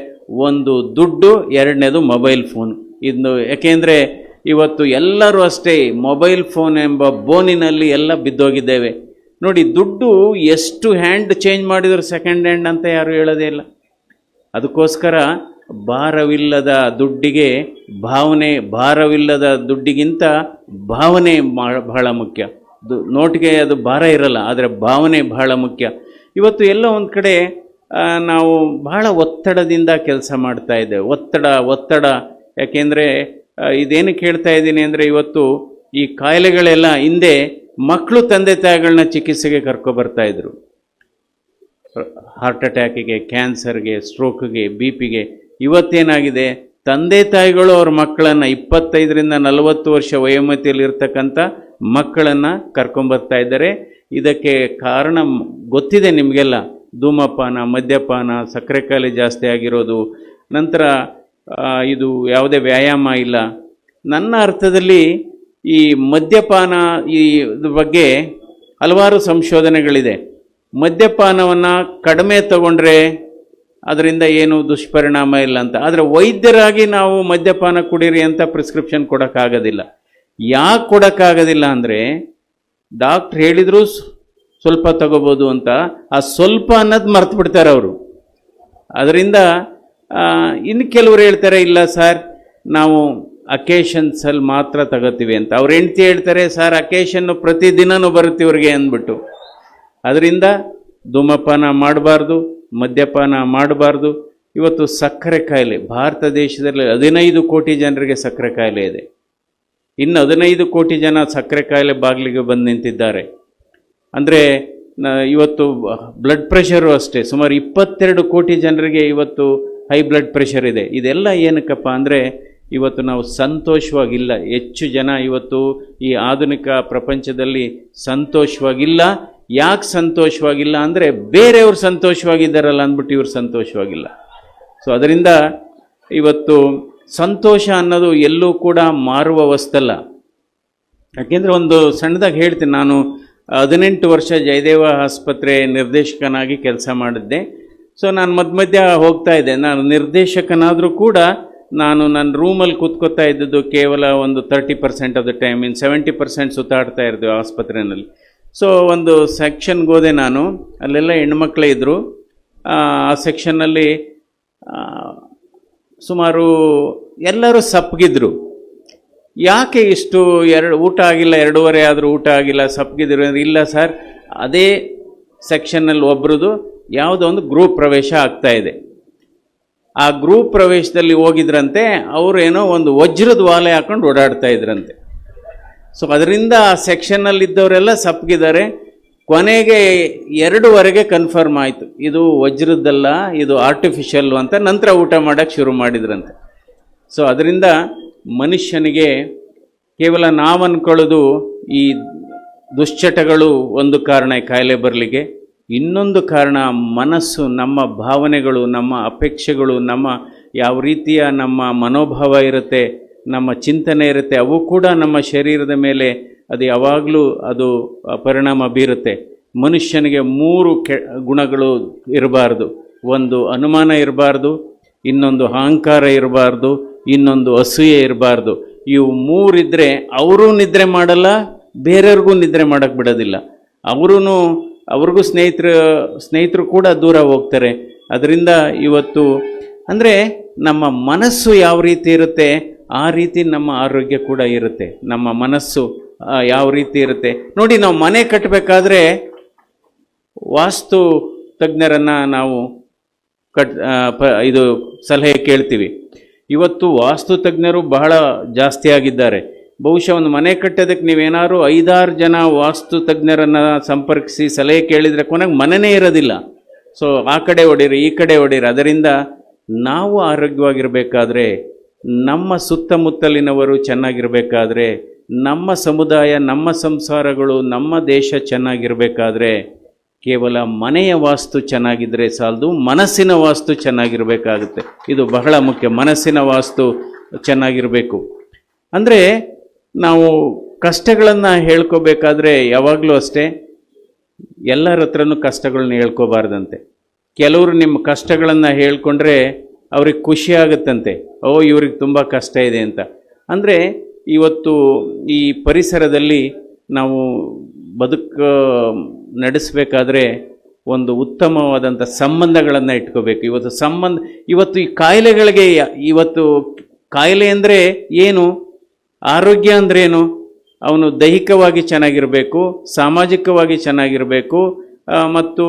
ಒಂದು ದುಡ್ಡು, 2ನೇದು ಮೊಬೈಲ್ ಫೋನ್. ಇದು ಯಾಕೆಂದರೆ ಇವತ್ತು ಎಲ್ಲರೂ ಅಷ್ಟೇ ಮೊಬೈಲ್ ಫೋನ್ ಎಂಬ ಬೋನಿನಲ್ಲಿ ಎಲ್ಲ ಬಿದ್ದೋಗಿದ್ದೇವೆ. ನೋಡಿ, ದುಡ್ಡು ಎಷ್ಟು ಹ್ಯಾಂಡ್ ಚೇಂಜ್ ಮಾಡಿದ್ರು ಸೆಕೆಂಡ್ ಹ್ಯಾಂಡ್ ಅಂತ ಯಾರು ಹೇಳೋದೇ ಇಲ್ಲ. ಅದಕ್ಕೋಸ್ಕರ ಭಾರವಿಲ್ಲದ ದುಡ್ಡಿಗೆ ಭಾವನೆ, ಭಾರವಿಲ್ಲದ ದುಡ್ಡಿಗಿಂತ ಭಾವನೆ ಬಹಳ ಮುಖ್ಯ. ನೋಟಿಗೆ ಅದು ಭಾರ ಇರಲ್ಲ, ಆದರೆ ಭಾವನೆ ಬಹಳ ಮುಖ್ಯ. ಇವತ್ತು ಎಲ್ಲ ಒಂದು ಕಡೆ ನಾವು ಬಹಳ ಒತ್ತಡದಿಂದ ಕೆಲಸ ಮಾಡ್ತಾ ಇದ್ದೇವೆ. ಒತ್ತಡ ಯಾಕೆಂದರೆ ಇದೇನಕ್ಕೆ ಹೇಳ್ತಾ ಇದ್ದೀನಿ ಅಂದರೆ ಇವತ್ತು ಈ ಕಾಯಿಲೆಗಳೆಲ್ಲ ಹಿಂದೆ ಮಕ್ಕಳು ತಂದೆ ತಾಯಿಗಳನ್ನ ಚಿಕಿತ್ಸೆಗೆ ಕರ್ಕೊಬರ್ತಾ ಇದ್ರು. ಹಾರ್ಟ್ ಅಟ್ಯಾಕಿಗೆ, ಕ್ಯಾನ್ಸರ್ಗೆ, ಸ್ಟ್ರೋಕ್ಗೆ, ಬಿ ಪಿಗೆ. ಇವತ್ತೇನಾಗಿದೆ, ತಂದೆ ತಾಯಿಗಳು ಅವ್ರ ಮಕ್ಕಳನ್ನು 25ರಿಂದ 40 ವರ್ಷ ವಯೋಮಿತಿಯಲ್ಲಿರ್ತಕ್ಕಂಥ ಮಕ್ಕಳನ್ನು ಕರ್ಕೊಂಬರ್ತಾ ಇದ್ದಾರೆ. ಇದಕ್ಕೆ ಕಾರಣ ಗೊತ್ತಿದೆ ನಿಮಗೆಲ್ಲ, ಧೂಮಪಾನ, ಮದ್ಯಪಾನ, ಸಕ್ಕರೆ ಕಾಯಿಲೆ ಜಾಸ್ತಿ ಆಗಿರೋದು, ನಂತರ ಇದು ಯಾವುದೇ ವ್ಯಾಯಾಮ ಇಲ್ಲ. ನನ್ನ ಅರ್ಥದಲ್ಲಿ ಈ ಮದ್ಯಪಾನ ಈ ಬಗ್ಗೆ ಹಲವಾರು ಸಂಶೋಧನೆಗಳಿದೆ. ಮದ್ಯಪಾನವನ್ನು ಕಡಿಮೆ ತಗೊಂಡ್ರೆ ಅದರಿಂದ ಏನು ದುಷ್ಪರಿಣಾಮ ಇಲ್ಲ ಅಂತ. ಆದರೆ ವೈದ್ಯರಾಗಿ ನಾವು ಮದ್ಯಪಾನ ಕುಡೀರಿ ಅಂತ ಪ್ರಿಸ್ಕ್ರಿಪ್ಷನ್ ಕೊಡೋಕ್ಕಾಗೋದಿಲ್ಲ. ಯಾಕೆ ಕೊಡೋಕ್ಕಾಗೋದಿಲ್ಲ ಅಂದರೆ, ಡಾಕ್ಟ್ರ್ ಹೇಳಿದ್ರು ಸ್ವಲ್ಪ ತಗೋಬೋದು ಅಂತ, ಆ ಸ್ವಲ್ಪ ಅನ್ನೋದು ಮರ್ತು ಬಿಡ್ತಾರೆ ಅವರು. ಅದರಿಂದ ಇನ್ನು ಕೆಲವರು ಹೇಳ್ತಾರೆ, ಇಲ್ಲ ಸರ್ ನಾವು ಅಕೇಶನ್ಸಲ್ಲಿ ಮಾತ್ರ ತಗೋತೀವಿ ಅಂತ. ಅವ್ರ ಹೆಂಡ್ತಿ ಹೇಳ್ತಾರೆ, ಸರ್ ಅಕೇಶನ್ನು ಪ್ರತಿದಿನವೂ ಬರುತ್ತೆ ಇವ್ರಿಗೆ ಅಂದ್ಬಿಟ್ಟು. ಅದರಿಂದ ಧೂಮಪಾನ ಮಾಡಬಾರ್ದು, ಮದ್ಯಪಾನ ಮಾಡಬಾರ್ದು. ಇವತ್ತು ಸಕ್ಕರೆ ಕಾಯಿಲೆ ಭಾರತ ದೇಶದಲ್ಲಿ 15 ಕೋಟಿ ಜನರಿಗೆ ಸಕ್ಕರೆ ಕಾಯಿಲೆ ಇದೆ. ಇನ್ನು 15 ಕೋಟಿ ಜನ ಸಕ್ಕರೆ ಕಾಯಿಲೆ ಬಾಗಿಲಿಗೆ ಬಂದು ನಿಂತಿದ್ದಾರೆ. ಅಂದರೆ ಇವತ್ತು ಬ್ಲಡ್ ಪ್ರೆಷರು ಅಷ್ಟೇ, ಸುಮಾರು 22 ಕೋಟಿ ಜನರಿಗೆ ಇವತ್ತು ಹೈ ಬ್ಲಡ್ ಪ್ರೆಷರ್ ಇದೆ. ಇದೆಲ್ಲ ಏನಕ್ಕಪ್ಪ ಅಂದರೆ, ಇವತ್ತು ನಾವು ಸಂತೋಷವಾಗಿಲ್ಲ. ಹೆಚ್ಚು ಜನ ಇವತ್ತು ಈ ಆಧುನಿಕ ಪ್ರಪಂಚದಲ್ಲಿ ಸಂತೋಷವಾಗಿಲ್ಲ. ಯಾಕೆ ಸಂತೋಷವಾಗಿಲ್ಲ ಅಂದರೆ, ಬೇರೆಯವ್ರು ಸಂತೋಷವಾಗಿದ್ದಾರಲ್ಲ ಅಂದ್ಬಿಟ್ಟು ಇವ್ರು ಸಂತೋಷವಾಗಿಲ್ಲ. ಸೊ ಅದರಿಂದ ಇವತ್ತು ಸಂತೋಷ ಅನ್ನೋದು ಎಲ್ಲೂ ಕೂಡ ಮಾರುವ ವಸ್ತಲ್ಲ. ಯಾಕೆಂದರೆ ಒಂದು ಸಣ್ಣದಾಗಿ ಹೇಳ್ತೀನಿ, ನಾನು 18 ವರ್ಷ ಜಯದೇವ ಆಸ್ಪತ್ರೆ ನಿರ್ದೇಶಕನಾಗಿ ಕೆಲಸ ಮಾಡಿದ್ದೆ. ಸೊ ನಾನು ಮಧ್ಯ ಹೋಗ್ತಾ ಇದ್ದೆ. ನಾನು ನಿರ್ದೇಶಕನಾದರೂ ಕೂಡ ನಾನು ನನ್ನ ರೂಮಲ್ಲಿ ಕೂತ್ಕೋತಾ ಇದ್ದದ್ದು ಕೇವಲ ಒಂದು 30% ಆಫ್ ದ ಟೈಮ್. ಇನ್ನು 70% ಸುತ್ತಾಡ್ತಾ ಇರ್ತೀವಿ ಆಸ್ಪತ್ರೆಯಲ್ಲಿ. ಸೊ ಒಂದು ಸೆಕ್ಷನ್ಗೆ ಹೋದೆ ನಾನು, ಅಲ್ಲೆಲ್ಲ ಹೆಣ್ಮಕ್ಳೇ ಇದ್ದರು. ಆ ಸೆಕ್ಷನ್ನಲ್ಲಿ ಸುಮಾರು ಎಲ್ಲರೂ ಸಪ್ಪಗಿದ್ರು. ಯಾಕೆ ಇಷ್ಟು ಊಟ ಆಗಿಲ್ಲ, 2:30 ಆದರೂ ಊಟ ಆಗಿಲ್ಲ, ಸಪ್ಪಗಿದ್ರು ಅಂದರೆ, ಇಲ್ಲ ಸರ್ ಅದೇ ಸೆಕ್ಷನ್ನಲ್ಲಿ ಒಬ್ರದ್ದು ಯಾವುದೋ ಒಂದು ಗ್ರೂಪ್ ಪ್ರವೇಶ ಆಗ್ತಾ ಇದೆ. ಆ ಗ್ರೂಪ್ ಪ್ರವೇಶದಲ್ಲಿ ಹೋಗಿದ್ರಂತೆ, ಅವರೇನೋ ಒಂದು ವಜ್ರದ ವಾಲೆ ಹಾಕೊಂಡು ಓಡಾಡ್ತಾ ಇದ್ರಂತೆ. ಸೊ ಅದರಿಂದ ಆ ಸೆಕ್ಷನ್ನಲ್ಲಿದ್ದವರೆಲ್ಲ ಸಪ್ಪಗಿದ್ದಾರೆ. ಕೊನೆಗೆ 2:15 ಕನ್ಫರ್ಮ್ ಆಯಿತು, ಇದು ವಜ್ರದ್ದಲ್ಲ, ಇದು ಆರ್ಟಿಫಿಷಿಯಲ್ಲು ಅಂತ. ನಂತರ ಊಟ ಮಾಡೋಕ್ಕೆ ಶುರು ಮಾಡಿದ್ರಂತೆ. ಸೊ ಅದರಿಂದ ಮನುಷ್ಯನಿಗೆ ಕೇವಲ ನಾವು ಅಂದ್ಕೊಳ್ಳೋದು ಈ ದುಶ್ಚಟಗಳು ಒಂದು ಕಾರಣ ಕಾಯಿಲೆ ಬರಲಿಕ್ಕೆ. ಇನ್ನೊಂದು ಕಾರಣ ಮನಸ್ಸು, ನಮ್ಮ ಭಾವನೆಗಳು, ನಮ್ಮ ಅಪೇಕ್ಷೆಗಳು, ನಮ್ಮ ಯಾವ ರೀತಿಯ ನಮ್ಮ ಮನೋಭಾವ ಇರುತ್ತೆ, ನಮ್ಮ ಚಿಂತನೆ ಇರುತ್ತೆ, ಅವು ಕೂಡ ನಮ್ಮ ಶರೀರದ ಮೇಲೆ ಅದು ಯಾವಾಗಲೂ ಅದು ಪರಿಣಾಮ ಬೀರುತ್ತೆ. ಮನುಷ್ಯನಿಗೆ 3 ಗುಣಗಳು ಇರಬಾರ್ದು. ಒಂದು ಅನುಮಾನ ಇರಬಾರ್ದು, ಇನ್ನೊಂದು ಅಹಂಕಾರ ಇರಬಾರ್ದು, ಇನ್ನೊಂದು ಅಸೂಯೆ ಇರಬಾರ್ದು. ಇವು 3 ಇದ್ದರೆ ಅವರೂ ನಿದ್ರೆ ಮಾಡಲ್ಲ, ಬೇರೆಯವ್ರಿಗೂ ನಿದ್ರೆ ಮಾಡೋಕ್ಕೆ ಬಿಡೋದಿಲ್ಲ. ಅವ್ರಿಗೂ ಸ್ನೇಹಿತರು ಕೂಡ ದೂರ ಹೋಗ್ತಾರೆ. ಅದರಿಂದ ಇವತ್ತು ಅಂದರೆ ನಮ್ಮ ಮನಸ್ಸು ಯಾವ ರೀತಿ ಇರುತ್ತೆ ಆ ರೀತಿ ನಮ್ಮ ಆರೋಗ್ಯ ಕೂಡ ಇರುತ್ತೆ. ನಮ್ಮ ಮನಸ್ಸು ಯಾವ ರೀತಿ ಇರುತ್ತೆ ನೋಡಿ, ನಾವು ಮನೆ ಕಟ್ಟಬೇಕಾದ್ರೆ ವಾಸ್ತು ತಜ್ಞರನ್ನು ನಾವು ಇದು ಸಲಹೆ ಕೇಳ್ತೀವಿ. ಇವತ್ತು ವಾಸ್ತು ತಜ್ಞರು ಬಹಳ ಜಾಸ್ತಿ ಆಗಿದ್ದಾರೆ. ಬಹುಶಃ ಒಂದು ಮನೆ ಕಟ್ಟೋದಕ್ಕೆ ನೀವೇನಾದ್ರು 5-6 ಜನ ವಾಸ್ತು ತಜ್ಞರನ್ನು ಸಂಪರ್ಕಿಸಿ ಸಲಹೆ ಕೇಳಿದರೆ ಕೊನೆಗೆ ಮನೆಯೇ ಇರೋದಿಲ್ಲ. ಸೊ ಆ ಕಡೆ ಹೊಡೀರಿ, ಈ ಕಡೆ ಹೊಡೀರಿ. ಅದರಿಂದ ನಾವು ಆರೋಗ್ಯವಾಗಿರಬೇಕಾದ್ರೆ, ನಮ್ಮ ಸುತ್ತಮುತ್ತಲಿನವರು ಚೆನ್ನಾಗಿರಬೇಕಾದ್ರೆ, ನಮ್ಮ ಸಮುದಾಯ, ನಮ್ಮ ಸಂಸಾರಗಳು, ನಮ್ಮ ದೇಶ ಚೆನ್ನಾಗಿರಬೇಕಾದ್ರೆ ಕೇವಲ ಮನೆಯ ವಾಸ್ತು ಚೆನ್ನಾಗಿದ್ದರೆ ಸಾಲದು, ಮನಸ್ಸಿನ ವಾಸ್ತು ಚೆನ್ನಾಗಿರಬೇಕಾಗುತ್ತೆ. ಇದು ಬಹಳ ಮುಖ್ಯ. ಮನಸ್ಸಿನ ವಾಸ್ತು ಚೆನ್ನಾಗಿರಬೇಕು. ಅಂದರೆ ನಾವು ಕಷ್ಟಗಳನ್ನು ಹೇಳ್ಕೋಬೇಕಾದ್ರೆ ಯಾವಾಗಲೂ ಅಷ್ಟೇ, ಎಲ್ಲರ ಹತ್ರನೂ ಕಷ್ಟಗಳನ್ನ ಹೇಳ್ಕೋಬಾರ್ದಂತೆ. ಕೆಲವರು ನಿಮ್ಮ ಕಷ್ಟಗಳನ್ನು ಹೇಳ್ಕೊಂಡ್ರೆ ಅವ್ರಿಗೆ ಖುಷಿ ಆಗುತ್ತಂತೆ, ಓ ಇವ್ರಿಗೆ ತುಂಬ ಕಷ್ಟ ಇದೆ ಅಂತ. ಅಂದರೆ ಇವತ್ತು ಈ ಪರಿಸರದಲ್ಲಿ ನಾವು ನಡೆಸಬೇಕಾದ್ರೆ ಒಂದು ಉತ್ತಮವಾದಂಥ ಸಂಬಂಧಗಳನ್ನು ಇಟ್ಕೋಬೇಕು. ಇವತ್ತು ಈ ಕಾಯಿಲೆಗಳಿಗೆ, ಇವತ್ತು ಕಾಯಿಲೆ ಅಂದರೆ ಏನು, ಆರೋಗ್ಯ ಅಂದ್ರೇನು, ಅವನು ದೈಹಿಕವಾಗಿ ಚೆನ್ನಾಗಿರಬೇಕು, ಸಾಮಾಜಿಕವಾಗಿ ಚೆನ್ನಾಗಿರಬೇಕು, ಮತ್ತು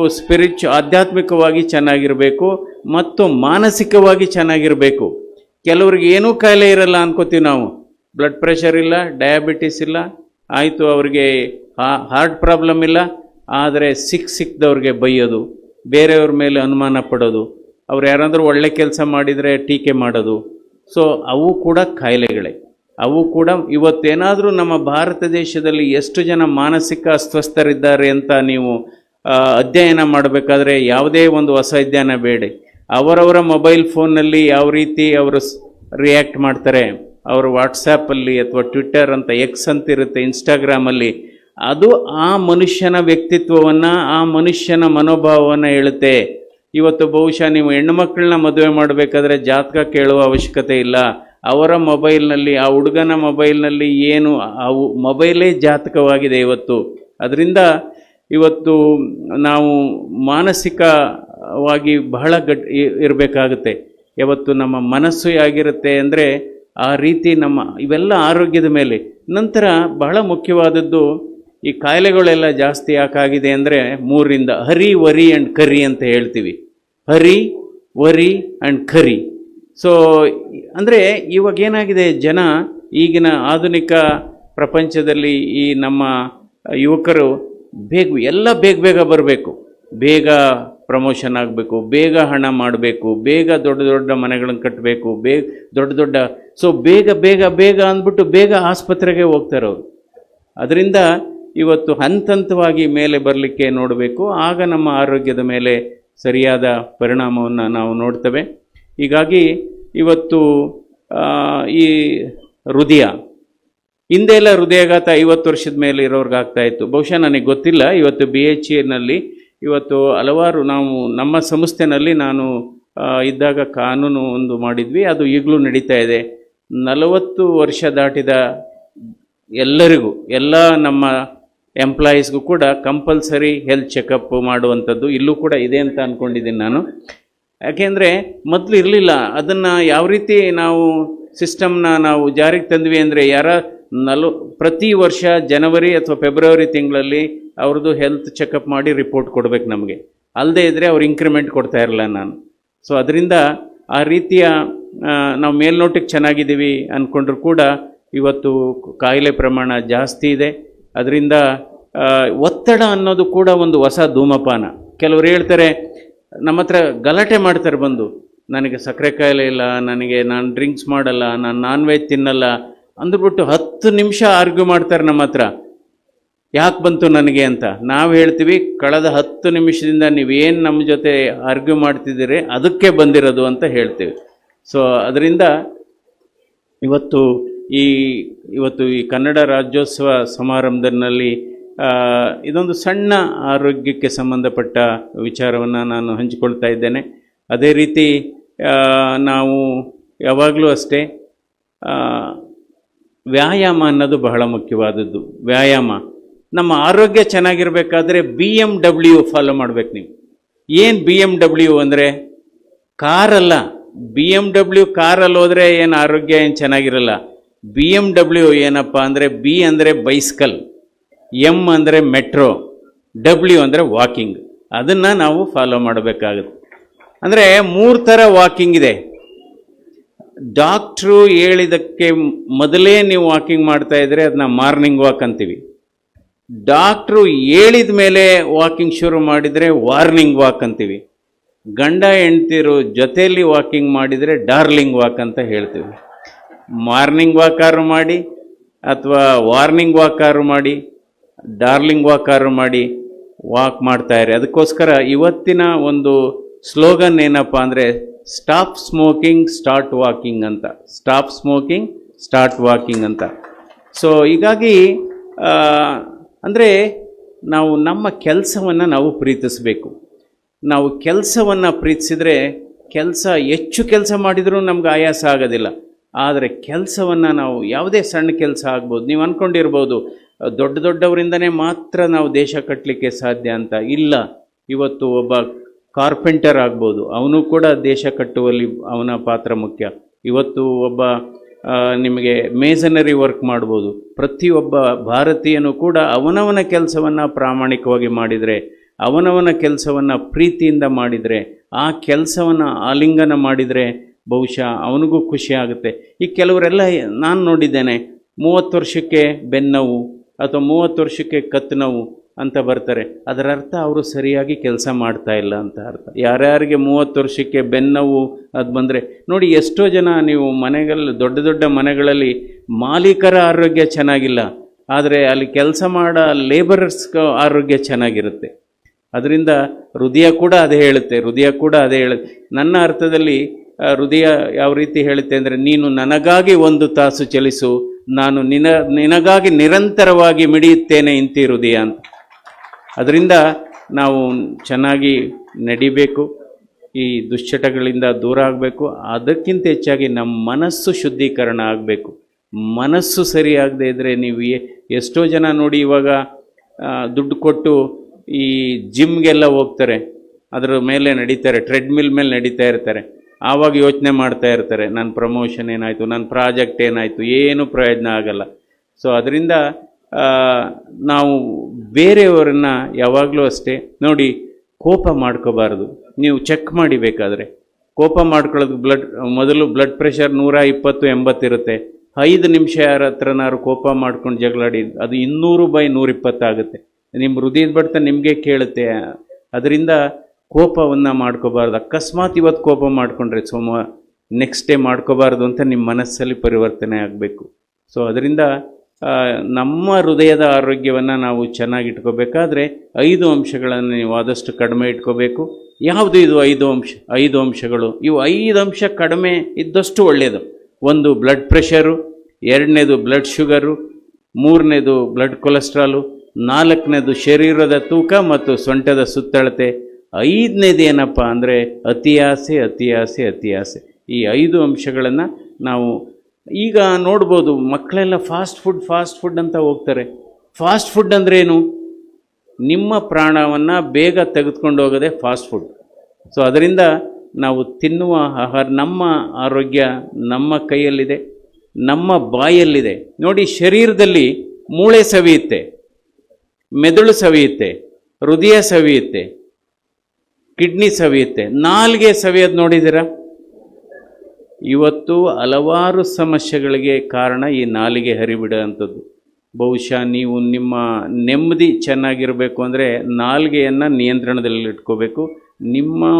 ಆಧ್ಯಾತ್ಮಿಕವಾಗಿ ಚೆನ್ನಾಗಿರಬೇಕು, ಮತ್ತು ಮಾನಸಿಕವಾಗಿ ಚೆನ್ನಾಗಿರಬೇಕು. ಕೆಲವ್ರಿಗೆ ಏನೂ ಕಾಯಿಲೆ ಇರಲ್ಲ ಅನ್ಕೋತೀವಿ ನಾವು. ಬ್ಲಡ್ ಪ್ರೆಷರ್ ಇಲ್ಲ, ಡಯಾಬಿಟಿಸ್ ಇಲ್ಲ, ಆಯಿತು ಅವ್ರಿಗೆ ಹಾರ್ಟ್ ಪ್ರಾಬ್ಲಮ್ ಇಲ್ಲ, ಆದರೆ ಸಿಕ್ಕದವ್ರಿಗೆ ಬೈಯೋದು, ಬೇರೆಯವ್ರ ಮೇಲೆ ಅನುಮಾನ ಪಡೋದು, ಅವ್ರು ಯಾರಾದರೂ ಒಳ್ಳೆ ಕೆಲಸ ಮಾಡಿದರೆ ಟೀಕೆ ಮಾಡೋದು. ಸೊ ಅವು ಕೂಡ ಕಾಯಿಲೆಗಳೇ. ಅವು ಕೂಡ ಇವತ್ತೇನಾದರೂ ನಮ್ಮ ಭಾರತ ದೇಶದಲ್ಲಿ ಎಷ್ಟು ಜನ ಮಾನಸಿಕ ಅಸ್ವಸ್ಥರಿದ್ದಾರೆ ಅಂತ ನೀವು ಅಧ್ಯಯನ ಮಾಡಬೇಕಾದ್ರೆ ಯಾವುದೇ ಒಂದು ಹೊಸ ಅಧ್ಯಯನ ಬೇಡ. ಅವರವರ ಮೊಬೈಲ್ ಫೋನ್ನಲ್ಲಿ ಯಾವ ರೀತಿ ಅವರು ರಿಯಾಕ್ಟ್ ಮಾಡ್ತಾರೆ, ಅವರು ವಾಟ್ಸಪ್ಪಲ್ಲಿ ಅಥವಾ ಟ್ವಿಟ್ಟರ್ ಅಂತ ಎಕ್ಸ್ ಅಂತ ಇರುತ್ತೆ, ಇನ್ಸ್ಟಾಗ್ರಾಮಲ್ಲಿ, ಅದು ಆ ಮನುಷ್ಯನ ವ್ಯಕ್ತಿತ್ವವನ್ನು, ಆ ಮನುಷ್ಯನ ಮನೋಭಾವವನ್ನು ಹೇಳುತ್ತೆ. ಇವತ್ತು ಬಹುಶಃ ನೀವು ಹೆಣ್ಣುಮಕ್ಕಳನ್ನ ಮದುವೆ ಮಾಡಬೇಕಾದ್ರೆ ಜಾತಕ ಕೇಳುವ ಅವಶ್ಯಕತೆ ಇಲ್ಲ. ಅವರ ಮೊಬೈಲ್ನಲ್ಲಿ, ಆ ಹುಡುಗನ ಮೊಬೈಲ್ನಲ್ಲಿ ಏನು ಅವು ಮೊಬೈಲೇ ಜಾತಕವಾಗಿದೆ ಇವತ್ತು. ಅದರಿಂದ ಇವತ್ತು ನಾವು ಮಾನಸಿಕವಾಗಿ ಬಹಳ ಇರಬೇಕಾಗುತ್ತೆ. ಯಾವತ್ತು ನಮ್ಮ ಮನಸ್ಸು ಹೇಗಿರುತ್ತೆ ಅಂದರೆ ಆ ರೀತಿ ನಮ್ಮ ಇವೆಲ್ಲ ಆರೋಗ್ಯದ ಮೇಲೆ. ನಂತರ ಬಹಳ ಮುಖ್ಯವಾದದ್ದು, ಈ ಕಾಯಿಲೆಗಳೆಲ್ಲ ಜಾಸ್ತಿ ಯಾಕಾಗಿದೆ ಅಂದರೆ 3ರಿಂದ ಹರಿ, ವರಿ ಆ್ಯಂಡ್ ಕರಿ ಅಂತ ಹೇಳ್ತೀವಿ. ಹರಿ, ವರಿ ಆ್ಯಂಡ್ ಕರಿ. ಸೊ ಅಂದರೆ ಇವಾಗ ಏನಾಗಿದೆ, ಜನ ಈಗಿನ ಆಧುನಿಕ ಪ್ರಪಂಚದಲ್ಲಿ ಈ ನಮ್ಮ ಯುವಕರು ಬೇಗ ಬೇಗ ಬರಬೇಕು, ಬೇಗ ಪ್ರಮೋಷನ್ ಆಗಬೇಕು, ಬೇಗ ಹಣ ಮಾಡಬೇಕು, ಬೇಗ ದೊಡ್ಡ ದೊಡ್ಡ ಮನೆಗಳನ್ನು ಕಟ್ಟಬೇಕು, ದೊಡ್ಡ ಸೊ ಬೇಗ ಅಂದ್ಬಿಟ್ಟು ಬೇಗ ಆಸ್ಪತ್ರೆಗೆ ಹೋಗ್ತಾರವ್ರು. ಅದರಿಂದ ಇವತ್ತು ಹಂತವಾಗಿ ಮೇಲೆ ಬರಲಿಕ್ಕೆ ನೋಡಬೇಕು. ಆಗ ನಮ್ಮ ಆರೋಗ್ಯದ ಮೇಲೆ ಸರಿಯಾದ ಪರಿಣಾಮವನ್ನು ನಾವು ನೋಡ್ತೇವೆ. ಹೀಗಾಗಿ ಇವತ್ತು ಈ ಹೃದಯ, ಹಿಂದೆಲ್ಲ ಹೃದಯಾಘಾತ 50 ವರ್ಷದ ಮೇಲೆ ಇರೋರ್ಗಾಗ್ತಾಯಿತ್ತು. ಬಹುಶಃ ನನಗೆ ಗೊತ್ತಿಲ್ಲ. ಇವತ್ತು BHನಲ್ಲಿ ಇವತ್ತು ಹಲವಾರು, ನಾವು ನಮ್ಮ ಸಂಸ್ಥೆನಲ್ಲಿ ನಾನು ಇದ್ದಾಗ ಕಾನೂನು ಒಂದು ಮಾಡಿದ್ವಿ, ಅದು ಈಗಲೂ ನಡೀತಾ ಇದೆ. 40 ವರ್ಷ ದಾಟಿದ ಎಲ್ಲರಿಗೂ, ಎಲ್ಲ ನಮ್ಮ ಎಂಪ್ಲಾಯೀಸ್ಗೂ ಕೂಡ ಕಂಪಲ್ಸರಿ ಹೆಲ್ತ್ ಚೆಕಪ್ ಮಾಡುವಂಥದ್ದು ಇಲ್ಲೂ ಕೂಡ ಇದೆ ಅಂತ ಅಂದ್ಕೊಂಡಿದ್ದೀನಿ ನಾನು. ಯಾಕೆಂದರೆ ಮೊದಲು ಇರಲಿಲ್ಲ. ಅದನ್ನು ಯಾವ ರೀತಿ ನಾವು ಸಿಸ್ಟಮ್ನ ನಾವು ಜಾರಿಗೆ ತಂದ್ವಿ ಅಂದರೆ, ಪ್ರತಿ ವರ್ಷ ಜನವರಿ ಅಥವಾ ಫೆಬ್ರವರಿ ತಿಂಗಳಲ್ಲಿ ಅವ್ರದ್ದು ಹೆಲ್ತ್ ಚೆಕಪ್ ಮಾಡಿ ರಿಪೋರ್ಟ್ ಕೊಡಬೇಕು ನಮಗೆ. ಅಲ್ಲದೆ ಇದ್ದರೆ ಅವ್ರು ಇಂಕ್ರಿಮೆಂಟ್ ಕೊಡ್ತಾ ಇರಲ್ಲ ನಾನು. ಸೊ ಅದರಿಂದ ಆ ರೀತಿಯ ನಾವು ಮೇಲ್ನೋಟಕ್ಕೆ ಚೆನ್ನಾಗಿದ್ದೀವಿ ಅಂದ್ಕೊಂಡ್ರೂ ಕೂಡ ಇವತ್ತು ಕಾಯಿಲೆ ಪ್ರಮಾಣ ಜಾಸ್ತಿ ಇದೆ. ಅದರಿಂದ ಒತ್ತಡ ಅನ್ನೋದು ಕೂಡ ಒಂದು ಹೊಸ ಧೂಮಪಾನ. ಕೆಲವರು ಹೇಳ್ತಾರೆ, ನಮ್ಮ ಹತ್ರ ಗಲಾಟೆ ಮಾಡ್ತಾರೆ ಬಂದು, ನನಗೆ ಸಕ್ಕರೆ ಕಾಯಿಲೆ ಇಲ್ಲ, ನಾನು ಡ್ರಿಂಕ್ಸ್ ಮಾಡಲ್ಲ, ನಾನು ನಾನ್ ವೆಜ್ ತಿನ್ನಲ್ಲ ಅಂದ್ಬಿಟ್ಟು 10 ನಿಮಿಷ ಆರ್ಗ್ಯೂ ಮಾಡ್ತಾರೆ ನಮ್ಮ ಹತ್ರ, ಯಾಕೆ ಬಂತು ನನಗೆ ಅಂತ. ನಾವು ಹೇಳ್ತೀವಿ, ಕಳೆದ 10 ನಿಮಿಷದಿಂದ ನೀವೇನು ನಮ್ಮ ಜೊತೆ ಆರ್ಗ್ಯೂ ಮಾಡ್ತಿದ್ದೀರಿ ಅದಕ್ಕೆ ಬಂದಿರೋದು ಅಂತ ಹೇಳ್ತೀವಿ. ಸೊ ಅದರಿಂದ ಇವತ್ತು ಈ ಕನ್ನಡ ರಾಜ್ಯೋತ್ಸವ ಸಮಾರಂಭದಲ್ಲಿ ಇದೊಂದು ಸಣ್ಣ ಆರೋಗ್ಯಕ್ಕೆ ಸಂಬಂಧಪಟ್ಟ ವಿಚಾರವನ್ನು ನಾನು ಹಂಚಿಕೊಳ್ತಾ ಇದ್ದೇನೆ. ಅದೇ ರೀತಿ ನಾವು ಯಾವಾಗಲೂ ಅಷ್ಟೇ ವ್ಯಾಯಾಮ ಅನ್ನೋದು ಬಹಳ ಮುಖ್ಯವಾದದ್ದು. ವ್ಯಾಯಾಮ, ನಮ್ಮ ಆರೋಗ್ಯ ಚೆನ್ನಾಗಿರಬೇಕಾದ್ರೆ BMW ಫಾಲೋ ಮಾಡಬೇಕು ನೀವು. ಏನು BMW ಅಂದರೆ ಕಾರಲ್ಲ. BMW ಕಾರಲ್ಲಿ ಹೋದರೆ ಏನು ಆರೋಗ್ಯ ಏನು ಚೆನ್ನಾಗಿರಲ್ಲ. BMW ಏನಪ್ಪ ಅಂದರೆ, B ಅಂದರೆ ಬೈಸ್ಕಲ್, M ಅಂದರೆ ಮೆಟ್ರೋ, W ಅಂದರೆ ವಾಕಿಂಗ್. ಅದನ್ನು ನಾವು ಫಾಲೋ ಮಾಡಬೇಕಾಗುತ್ತೆ. ಅಂದರೆ 3 ಥರ ವಾಕಿಂಗ್ ಇದೆ. ಡಾಕ್ಟ್ರು ಹೇಳಿದ್ದಕ್ಕೆ ಮೊದಲೇ ನೀವು ವಾಕಿಂಗ್ ಮಾಡ್ತಾ ಇದ್ರೆ ಅದನ್ನ ಮಾರ್ನಿಂಗ್ ವಾಕ್ ಅಂತೀವಿ. ಡಾಕ್ಟ್ರು ಹೇಳಿದ ಮೇಲೆ ವಾಕಿಂಗ್ ಶುರು ಮಾಡಿದರೆ ವಾರ್ನಿಂಗ್ ವಾಕ್ ಅಂತೀವಿ. ಗಂಡ ಹೆಂಡ್ತಿರು ಜೊತೆಯಲ್ಲಿ ವಾಕಿಂಗ್ ಮಾಡಿದರೆ ಡಾರ್ಲಿಂಗ್ ವಾಕ್ ಅಂತ ಹೇಳ್ತೀವಿ. ಮಾರ್ನಿಂಗ್ ವಾಕಾರು ಮಾಡಿ ಅಥವಾ ವಾರ್ನಿಂಗ್ ವಾಕಾರು ಮಾಡಿ, ಡಾರ್ಲಿಂಗ್ ವಾಕಾರು ಮಾಡಿ ವಾಕ್ ಮಾಡ್ತಾಯಿರಿ. ಅದಕ್ಕೋಸ್ಕರ ಇವತ್ತಿನ ಒಂದು ಸ್ಲೋಗನ್ ಏನಪ್ಪ ಅಂದರೆ, ಸ್ಟಾಪ್ ಸ್ಮೋಕಿಂಗ್ ಸ್ಟಾರ್ಟ್ ವಾಕಿಂಗ್ ಅಂತ. ಸ್ಟಾಪ್ ಸ್ಮೋಕಿಂಗ್ ಸ್ಟಾರ್ಟ್ ವಾಕಿಂಗ್ ಅಂತ. ಸೊ ಹೀಗಾಗಿ ಅಂದರೆ ನಾವು ನಮ್ಮ ಕೆಲಸವನ್ನು ನಾವು ಪ್ರೀತಿಸಬೇಕು. ನಾವು ಕೆಲಸವನ್ನು ಪ್ರೀತಿಸಿದರೆ ಹೆಚ್ಚು ಕೆಲಸ ಮಾಡಿದರೂ ನಮ್ಗೆ ಆಯಾಸ ಆಗೋದಿಲ್ಲ. ಆದರೆ ಕೆಲಸವನ್ನು ನಾವು ಯಾವುದೇ ಸಣ್ಣ ಕೆಲಸ ಆಗ್ಬೋದು. ನೀವು ಅಂದ್ಕೊಂಡಿರ್ಬೋದು ದೊಡ್ಡವರಿಂದನೇ ಮಾತ್ರ ನಾವು ದೇಶ ಕಟ್ಟಲಿಕ್ಕೆ ಸಾಧ್ಯ ಅಂತ. ಇಲ್ಲ, ಇವತ್ತು ಒಬ್ಬ ಕಾರ್ಪೆಂಟರ್ ಆಗ್ಬೋದು, ಅವನು ಕೂಡ ದೇಶ ಕಟ್ಟುವಲ್ಲಿ ಅವನ ಪಾತ್ರ ಮುಖ್ಯ. ಇವತ್ತು ಒಬ್ಬ ನಿಮಗೆ ಮೇಸನರಿ ವರ್ಕ್ ಮಾಡ್ಬೋದು. ಪ್ರತಿಯೊಬ್ಬ ಭಾರತೀಯನೂ ಕೂಡ ಅವನವನ ಕೆಲಸವನ್ನು ಪ್ರಾಮಾಣಿಕವಾಗಿ ಮಾಡಿದರೆ, ಅವನವನ ಕೆಲಸವನ್ನು ಪ್ರೀತಿಯಿಂದ ಮಾಡಿದರೆ, ಆ ಕೆಲಸವನ್ನು ಆಲಿಂಗನ ಮಾಡಿದರೆ ಬಹುಶಃ ಅವನಿಗೂ ಖುಷಿ ಆಗುತ್ತೆ. ಈ ಕೆಲವರೆಲ್ಲ ನಾನು ನೋಡಿದ್ದೇನೆ, 30 ವರ್ಷಕ್ಕೆ ಬೆನ್ನೋವು ಅಥವಾ 30 ವರ್ಷಕ್ಕೆ ಕತ್ತು ನೋವು ಅಂತ ಬರ್ತಾರೆ. ಅದರ ಅರ್ಥ ಅವರು ಸರಿಯಾಗಿ ಕೆಲಸ ಮಾಡ್ತಾ ಇಲ್ಲ ಅಂತ ಅರ್ಥ. ಯಾರ್ಯಾರಿಗೆ 30 ವರ್ಷಕ್ಕೆ ಬೆನ್ನೋವು ಅದು ಬಂದರೆ ನೋಡಿ, ಎಷ್ಟೋ ಜನ ನೀವು ಮನೆಗಳಲ್ಲಿ ದೊಡ್ಡ ದೊಡ್ಡ ಮನೆಗಳಲ್ಲಿ ಮಾಲೀಕರ ಆರೋಗ್ಯ ಚೆನ್ನಾಗಿಲ್ಲ, ಆದರೆ ಅಲ್ಲಿ ಕೆಲಸ ಮಾಡೋ ಲೇಬರರ್ಸ್ ಆರೋಗ್ಯ ಚೆನ್ನಾಗಿರುತ್ತೆ. ಅದರಿಂದ ಹೃದಯ ಕೂಡ ಅದೇ ಹೇಳುತ್ತೆ. ನನ್ನ ಅರ್ಥದಲ್ಲಿ ಹೃದಯ ಯಾವ ರೀತಿ ಹೇಳುತ್ತೆ ಅಂದರೆ, ನೀನು ನನಗಾಗಿ 1 ತಾಸು ಚಲಿಸು, ನಾನು ನಿನಗಾಗಿ ನಿರಂತರವಾಗಿ ಮಿಡಿಯುತ್ತೇನೆ ಇಂತಿ ಹೃದಯ ಅಂತ. ಅದರಿಂದ ನಾವು ಚೆನ್ನಾಗಿ ನಡಿಬೇಕು, ಈ ದುಶ್ಚಟಗಳಿಂದ ದೂರ ಆಗಬೇಕು. ಅದಕ್ಕಿಂತ ಹೆಚ್ಚಾಗಿ ನಮ್ಮ ಮನಸ್ಸು ಶುದ್ಧೀಕರಣ ಆಗಬೇಕು. ಮನಸ್ಸು ಸರಿಯಾಗದೇ ಇದ್ದರೆ ನೀವು ಎಷ್ಟೋ ಜನ ನೋಡಿ, ಇವಾಗ ದುಡ್ಡು ಕೊಟ್ಟು ಈ ಜಿಮ್ಗೆಲ್ಲ ಹೋಗ್ತಾರೆ, ಅದರ ಮೇಲೆ ನಡೀತಾರೆ, ಟ್ರೆಡ್ಮಿಲ್ ಮೇಲೆ ನಡೀತಾ ಇರ್ತಾರೆ. ಆವಾಗ ಯೋಚನೆ ಮಾಡ್ತಾ ಇರ್ತಾರೆ, ನನ್ನ ಪ್ರಮೋಷನ್ ಏನಾಯಿತು, ನನ್ನ ಪ್ರಾಜೆಕ್ಟ್ ಏನಾಯಿತು, ಏನು ಪ್ರಯೋಜನ ಆಗಲ್ಲ. ಸೊ ಅದರಿಂದ ನಾವು ಬೇರೆಯವರನ್ನು ಯಾವಾಗಲೂ ಅಷ್ಟೇ ನೋಡಿ, ಕೋಪ ಮಾಡ್ಕೋಬಾರ್ದು. ನೀವು ಚೆಕ್ ಮಾಡಿ ಬೇಕಾದರೆ, ಕೋಪ ಮಾಡ್ಕೊಳ್ಳೋದು ಮೊದಲು ಬ್ಲಡ್ ಪ್ರೆಷರ್ 120/80 ಇರುತ್ತೆ. 5 ನಿಮಿಷ ಯಾರ ಹತ್ರನಾರು ಕೋಪ ಮಾಡ್ಕೊಂಡು ಜಗಳಾಡಿ ಅದು 200/120 ಆಗುತ್ತೆ. ನಿಮ್ಮ ಹೃದಯದ ಬಡ್ತ ನಿಮಗೆ ಕೇಳುತ್ತೆ. ಅದರಿಂದ ಕೋಪವನ್ನು ಮಾಡ್ಕೋಬಾರ್ದು. ಅಕಸ್ಮಾತ್ ಇವತ್ತು ಕೋಪ ಮಾಡಿಕೊಂಡ್ರೆ ನೆಕ್ಸ್ಟ್ ಡೇ ಮಾಡ್ಕೋಬಾರ್ದು ಅಂತ ನಿಮ್ಮ ಮನಸ್ಸಲ್ಲಿ ಪರಿವರ್ತನೆ ಆಗಬೇಕು. ಸೊ ಅದರಿಂದ ನಮ್ಮ ಹೃದಯದ ಆರೋಗ್ಯವನ್ನು ನಾವು ಚೆನ್ನಾಗಿ ಇಟ್ಕೋಬೇಕಾದ್ರೆ 5 ಅಂಶಗಳನ್ನು ನೀವು ಆದಷ್ಟು ಕಡಿಮೆ ಇಟ್ಕೋಬೇಕು. ಯಾವುದು ಇದು 5 ಅಂಶಗಳು? ಇವು 5 ಅಂಶ ಕಡಿಮೆ ಇದ್ದಷ್ಟು ಒಳ್ಳೆಯದು. 1 ಬ್ಲಡ್ ಪ್ರೆಷರು, 2ನೇದು ಬ್ಲಡ್ ಶುಗರು, 3ನೇದು ಬ್ಲಡ್ ಕೊಲೆಸ್ಟ್ರಾಲು, 4ನೇದು ಶರೀರದ ತೂಕ ಮತ್ತು ಸೊಂಟದ ಸುತ್ತಳತೆ, 5ನೇದು ಏನಪ್ಪ ಅಂದರೆ ಅತಿ ಆಸೆ. ಈ 5 ಅಂಶಗಳನ್ನು ನಾವು ಈಗ ನೋಡ್ಬೋದು. ಮಕ್ಕಳೆಲ್ಲ ಫಾಸ್ಟ್ ಫುಡ್ ಅಂತ ಹೋಗ್ತಾರೆ. ಫಾಸ್ಟ್ ಫುಡ್ ಅಂದ್ರೇನು? ನಿಮ್ಮ ಪ್ರಾಣವನ್ನು ಬೇಗ ತೆಗೆದುಕೊಂಡು ಹೋಗೋದೇ ಫಾಸ್ಟ್ ಫುಡ್. ಸೊ ಅದರಿಂದ ನಾವು ತಿನ್ನುವ ಆಹಾರ, ನಮ್ಮ ಆರೋಗ್ಯ ನಮ್ಮ ಕೈಯಲ್ಲಿದೆ, ನಮ್ಮ ಬಾಯಲ್ಲಿದೆ. ನೋಡಿ, ಶರೀರದಲ್ಲಿ ಮೂಳೆ ಸವಿಯುತ್ತೆ, ಮೆದುಳು ಸವಿಯುತ್ತೆ, ಹೃದಯ ಸವಿಯುತ್ತೆ, ಕಿಡ್ನಿ ಸವಿಯುತ್ತೆ, ನಾಲಿಗೆ ಸವಿಯೋದು ನೋಡಿದ್ದೀರಾ? ಇವತ್ತು ಹಲವಾರು ಸಮಸ್ಯೆಗಳಿಗೆ ಕಾರಣ ಈ ನಾಲಿಗೆ ಹರಿಬಿಡೋ ಅಂಥದ್ದು. ಬಹುಶಃ ನೀವು ನಿಮ್ಮ ನೆಮ್ಮದಿ ಚೆನ್ನಾಗಿರಬೇಕು ಅಂದರೆ ನಾಲಿಗೆಯನ್ನು ನಿಯಂತ್ರಣದಲ್ಲಿಟ್ಕೋಬೇಕು. ನಿಮ್ಮ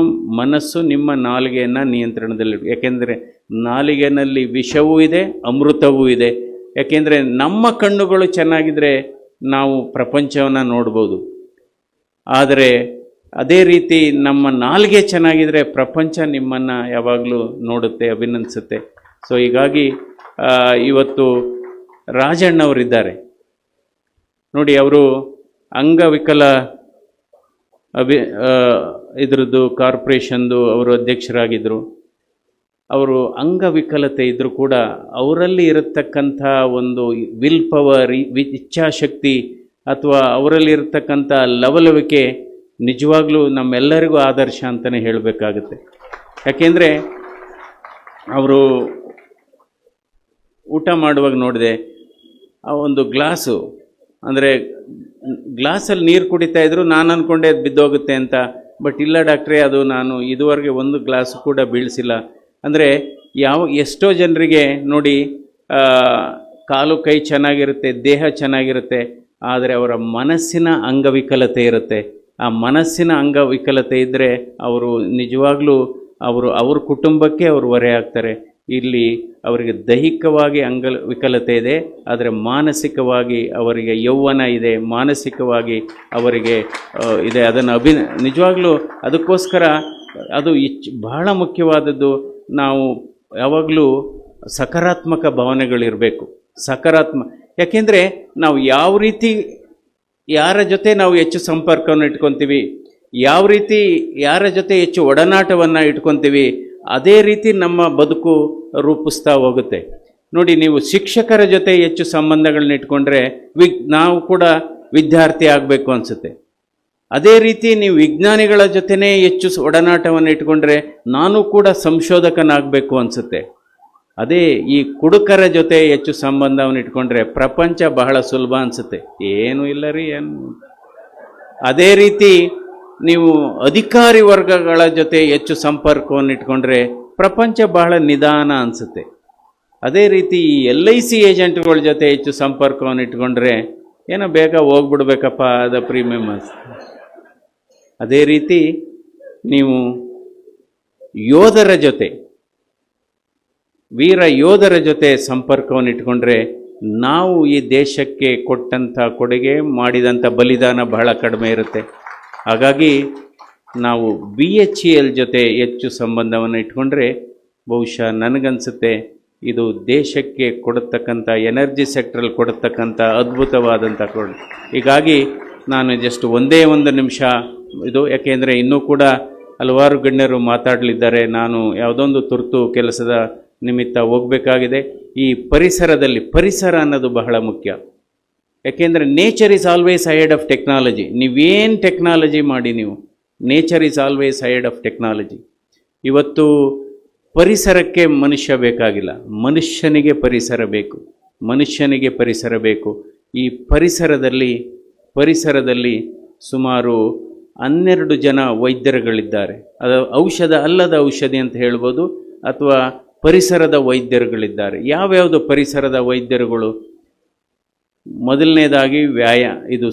ಮನಸ್ಸು ನಿಮ್ಮ ನಾಲಿಗೆಯನ್ನು ನಿಯಂತ್ರಣದಲ್ಲಿಟ್ಟು, ಯಾಕೆಂದರೆ ನಾಲಿಗೆಯಲ್ಲಿ ವಿಷವೂ ಇದೆ, ಅಮೃತವೂ ಇದೆ. ಯಾಕೆಂದರೆ ನಮ್ಮ ಕಣ್ಣುಗಳು ಚೆನ್ನಾಗಿದ್ದರೆ ನಾವು ಪ್ರಪಂಚವನ್ನು ನೋಡ್ಬೋದು, ಆದರೆ ಅದೇ ರೀತಿ ನಮ್ಮ ನಾಲಿಗೆ ಚೆನ್ನಾಗಿದ್ದರೆ ಪ್ರಪಂಚ ನಿಮ್ಮನ್ನು ಯಾವಾಗಲೂ ನೋಡುತ್ತೆ, ಅಭಿನಂದಿಸುತ್ತೆ. ಸೊ ಹೀಗಾಗಿ ಇವತ್ತು ರಾಜಣ್ಣವರಿದ್ದಾರೆ ನೋಡಿ, ಅವರು ಅಂಗವಿಕಲ ಇದ್ರದ್ದು ಕಾರ್ಪೊರೇಷನ್ದು ಅವರು ಅಧ್ಯಕ್ಷರಾಗಿದ್ದರು. ಅವರು ಅಂಗವಿಕಲತೆ ಇದ್ದರೂ ಕೂಡ ಅವರಲ್ಲಿ ಇರತಕ್ಕಂಥ ಒಂದು ವಿಲ್ ಪವರ್, ಇಚ್ಛಾಶಕ್ತಿ ಅಥವಾ ಅವರಲ್ಲಿ ಇರತಕ್ಕಂಥ ಲವಲವಿಕೆ ನಿಜವಾಗ್ಲೂ ನಮ್ಮೆಲ್ಲರಿಗೂ ಆದರ್ಶ ಅಂತಲೇ ಹೇಳಬೇಕಾಗುತ್ತೆ. ಯಾಕೆಂದರೆ ಅವರು ಊಟ ಮಾಡುವಾಗ ನೋಡಿದೆ, ಆ ಒಂದು ಗ್ಲಾಸು ಅಂದರೆ ಗ್ಲಾಸಲ್ಲಿ ನೀರು ಕುಡಿತಾ ಇದ್ರು. ನಾನು ಅಂದ್ಕೊಂಡೆ ಅದು ಬಿದ್ದೋಗುತ್ತೆ ಅಂತ, ಬಟ್ ಇಲ್ಲ ಡಾಕ್ಟ್ರೇ, ಅದು ನಾನು ಇದುವರೆಗೆ 1 ಗ್ಲಾಸ್ ಕೂಡ ಬೀಳಿಸಿಲ್ಲ. ಅಂದರೆ ಎಷ್ಟೋ ಜನರಿಗೆ ನೋಡಿ, ಕಾಲು ಕೈ ಚೆನ್ನಾಗಿರುತ್ತೆ, ದೇಹ ಚೆನ್ನಾಗಿರುತ್ತೆ, ಆದರೆ ಅವರ ಮನಸ್ಸಿನ ಅಂಗವಿಕಲತೆ ಇರುತ್ತೆ. ಆ ಮನಸ್ಸಿನ ಅಂಗವಿಕಲತೆ ಇದ್ದರೆ ಅವರು ನಿಜವಾಗ್ಲೂ ಅವ್ರ ಕುಟುಂಬಕ್ಕೆ ಅವರು ಹೊರೆ ಆಗ್ತಾರೆ. ಇಲ್ಲಿ ಅವರಿಗೆ ದೈಹಿಕವಾಗಿ ಅಂಗವಿಕಲತೆ ಇದೆ, ಆದರೆ ಮಾನಸಿಕವಾಗಿ ಅವರಿಗೆ ಯೌವನ ಇದೆ, ಮಾನಸಿಕವಾಗಿ ಅವರಿಗೆ ಇದೆ. ಅದನ್ನು ನಿಜವಾಗ್ಲೂ ಅದಕ್ಕೋಸ್ಕರ ಅದು ಬಹಳ ಮುಖ್ಯವಾದದ್ದು. ನಾವು ಯಾವಾಗಲೂ ಸಕಾರಾತ್ಮಕ ಭಾವನೆಗಳಿರಬೇಕು. ಯಾಕೆಂದರೆ ನಾವು ಯಾವ ರೀತಿ ಯಾರ ಜೊತೆ ನಾವು ಹೆಚ್ಚು ಸಂಪರ್ಕವನ್ನು ಇಟ್ಕೊತೀವಿ, ಯಾವ ರೀತಿ ಯಾರ ಜೊತೆ ಹೆಚ್ಚು ಒಡನಾಟವನ್ನು ಇಟ್ಕೊತೀವಿ, ಅದೇ ರೀತಿ ನಮ್ಮ ಬದುಕು ರೂಪಿಸ್ತಾ ಹೋಗುತ್ತೆ. ನೋಡಿ, ನೀವು ಶಿಕ್ಷಕರ ಜೊತೆ ಹೆಚ್ಚು ಸಂಬಂಧಗಳನ್ನ ಇಟ್ಕೊಂಡ್ರೆ ನಾವು ಕೂಡ ವಿದ್ಯಾರ್ಥಿ ಆಗಬೇಕು ಅನಿಸುತ್ತೆ. ಅದೇ ರೀತಿ ನೀವು ವಿಜ್ಞಾನಿಗಳ ಜೊತೆನೇ ಹೆಚ್ಚು ಒಡನಾಟವನ್ನು ಇಟ್ಕೊಂಡ್ರೆ ನಾನು ಕೂಡ ಸಂಶೋಧಕನಾಗಬೇಕು ಅನಿಸುತ್ತೆ. ಅದೇ ಈ ಕುಡುಕರ ಜೊತೆ ಹೆಚ್ಚು ಸಂಬಂಧವನ್ನು ಇಟ್ಕೊಂಡ್ರೆ ಪ್ರಪಂಚ ಬಹಳ ಸುಲಭ ಅನಿಸುತ್ತೆ. ಏನೂ ಇಲ್ಲ ರೀ, ಏನು. ಅದೇ ರೀತಿ ನೀವು ಅಧಿಕಾರಿ ವರ್ಗಗಳ ಜೊತೆ ಹೆಚ್ಚು ಸಂಪರ್ಕವನ್ನು ಇಟ್ಕೊಂಡ್ರೆ ಪ್ರಪಂಚ ಬಹಳ ನಿಧಾನ ಅನಿಸುತ್ತೆ. ಅದೇ ರೀತಿ ಈ LIC ಏಜೆಂಟ್ಗಳ ಜೊತೆ ಹೆಚ್ಚು ಸಂಪರ್ಕವನ್ನು ಇಟ್ಕೊಂಡ್ರೆ ಏನೋ ಬೇಗ ಹೋಗ್ಬಿಡ್ಬೇಕಪ್ಪ ಅದು ಪ್ರೀಮಿಯಮ್. ಅದೇ ರೀತಿ ನೀವು ಯೋಧರ ಜೊತೆ, ವೀರ ಯೋಧರ ಜೊತೆ ಸಂಪರ್ಕವನ್ನು ಇಟ್ಕೊಂಡ್ರೆ ನಾವು ಈ ದೇಶಕ್ಕೆ ಕೊಟ್ಟಂಥ ಕೊಡುಗೆ, ಮಾಡಿದಂಥ ಬಲಿದಾನ ಬಹಳ ಕಡಿಮೆ ಇರುತ್ತೆ. ಹಾಗಾಗಿ ನಾವು BHEL ಜೊತೆ ಹೆಚ್ಚು ಸಂಬಂಧವನ್ನು ಇಟ್ಕೊಂಡ್ರೆ ಬಹುಶಃ ನನಗನ್ಸುತ್ತೆ ಇದು ದೇಶಕ್ಕೆ ಕೊಡತಕ್ಕಂಥ ಎನರ್ಜಿ ಸೆಕ್ಟ್ರಲ್ಲಿ ಕೊಡತಕ್ಕಂಥ ಅದ್ಭುತವಾದಂಥ ಹೀಗಾಗಿ ನಾನು ಜಸ್ಟ್ ಒಂದೇ ಒಂದು ನಿಮಿಷ ಇದು, ಯಾಕೆಂದರೆ ಇನ್ನೂ ಕೂಡ ಹಲವಾರು ಗಣ್ಯರು ಮಾತಾಡಲಿದ್ದಾರೆ. ನಾನು ಯಾವುದೊಂದು ತುರ್ತು ಕೆಲಸದ ನಿಮಿತ್ತ ಹೋಗಬೇಕಾಗಿದೆ. ಈ ಪರಿಸರದಲ್ಲಿ ಪರಿಸರ ಅನ್ನೋದು ಬಹಳ ಮುಖ್ಯ. ಯಾಕೆಂದರೆ nature is always ahead of technology. ನೀವೇನು ಟೆಕ್ನಾಲಜಿ ಮಾಡಿ, ನೀವು nature is always ahead of technology. ಇವತ್ತು ಪರಿಸರಕ್ಕೆ ಮನುಷ್ಯ ಬೇಕಾಗಿಲ್ಲ, ಮನುಷ್ಯನಿಗೆ ಪರಿಸರ ಬೇಕು, ಮನುಷ್ಯನಿಗೆ ಪರಿಸರ ಬೇಕು. ಈ ಪರಿಸರದಲ್ಲಿ ಸುಮಾರು 12 ಜನ ವೈದ್ಯರುಗಳಿದ್ದಾರೆ. ಅದು ಔಷಧ ಅಲ್ಲದ ಔಷಧಿ ಅಂತ ಹೇಳ್ಬೋದು, ಅಥವಾ ಪರಿಸರದ ವೈದ್ಯರುಗಳಿದ್ದಾರೆ. ಯಾವ್ಯಾವುದು ಪರಿಸರದ ವೈದ್ಯರುಗಳು? ಮೊದಲನೇದಾಗಿ ಇದು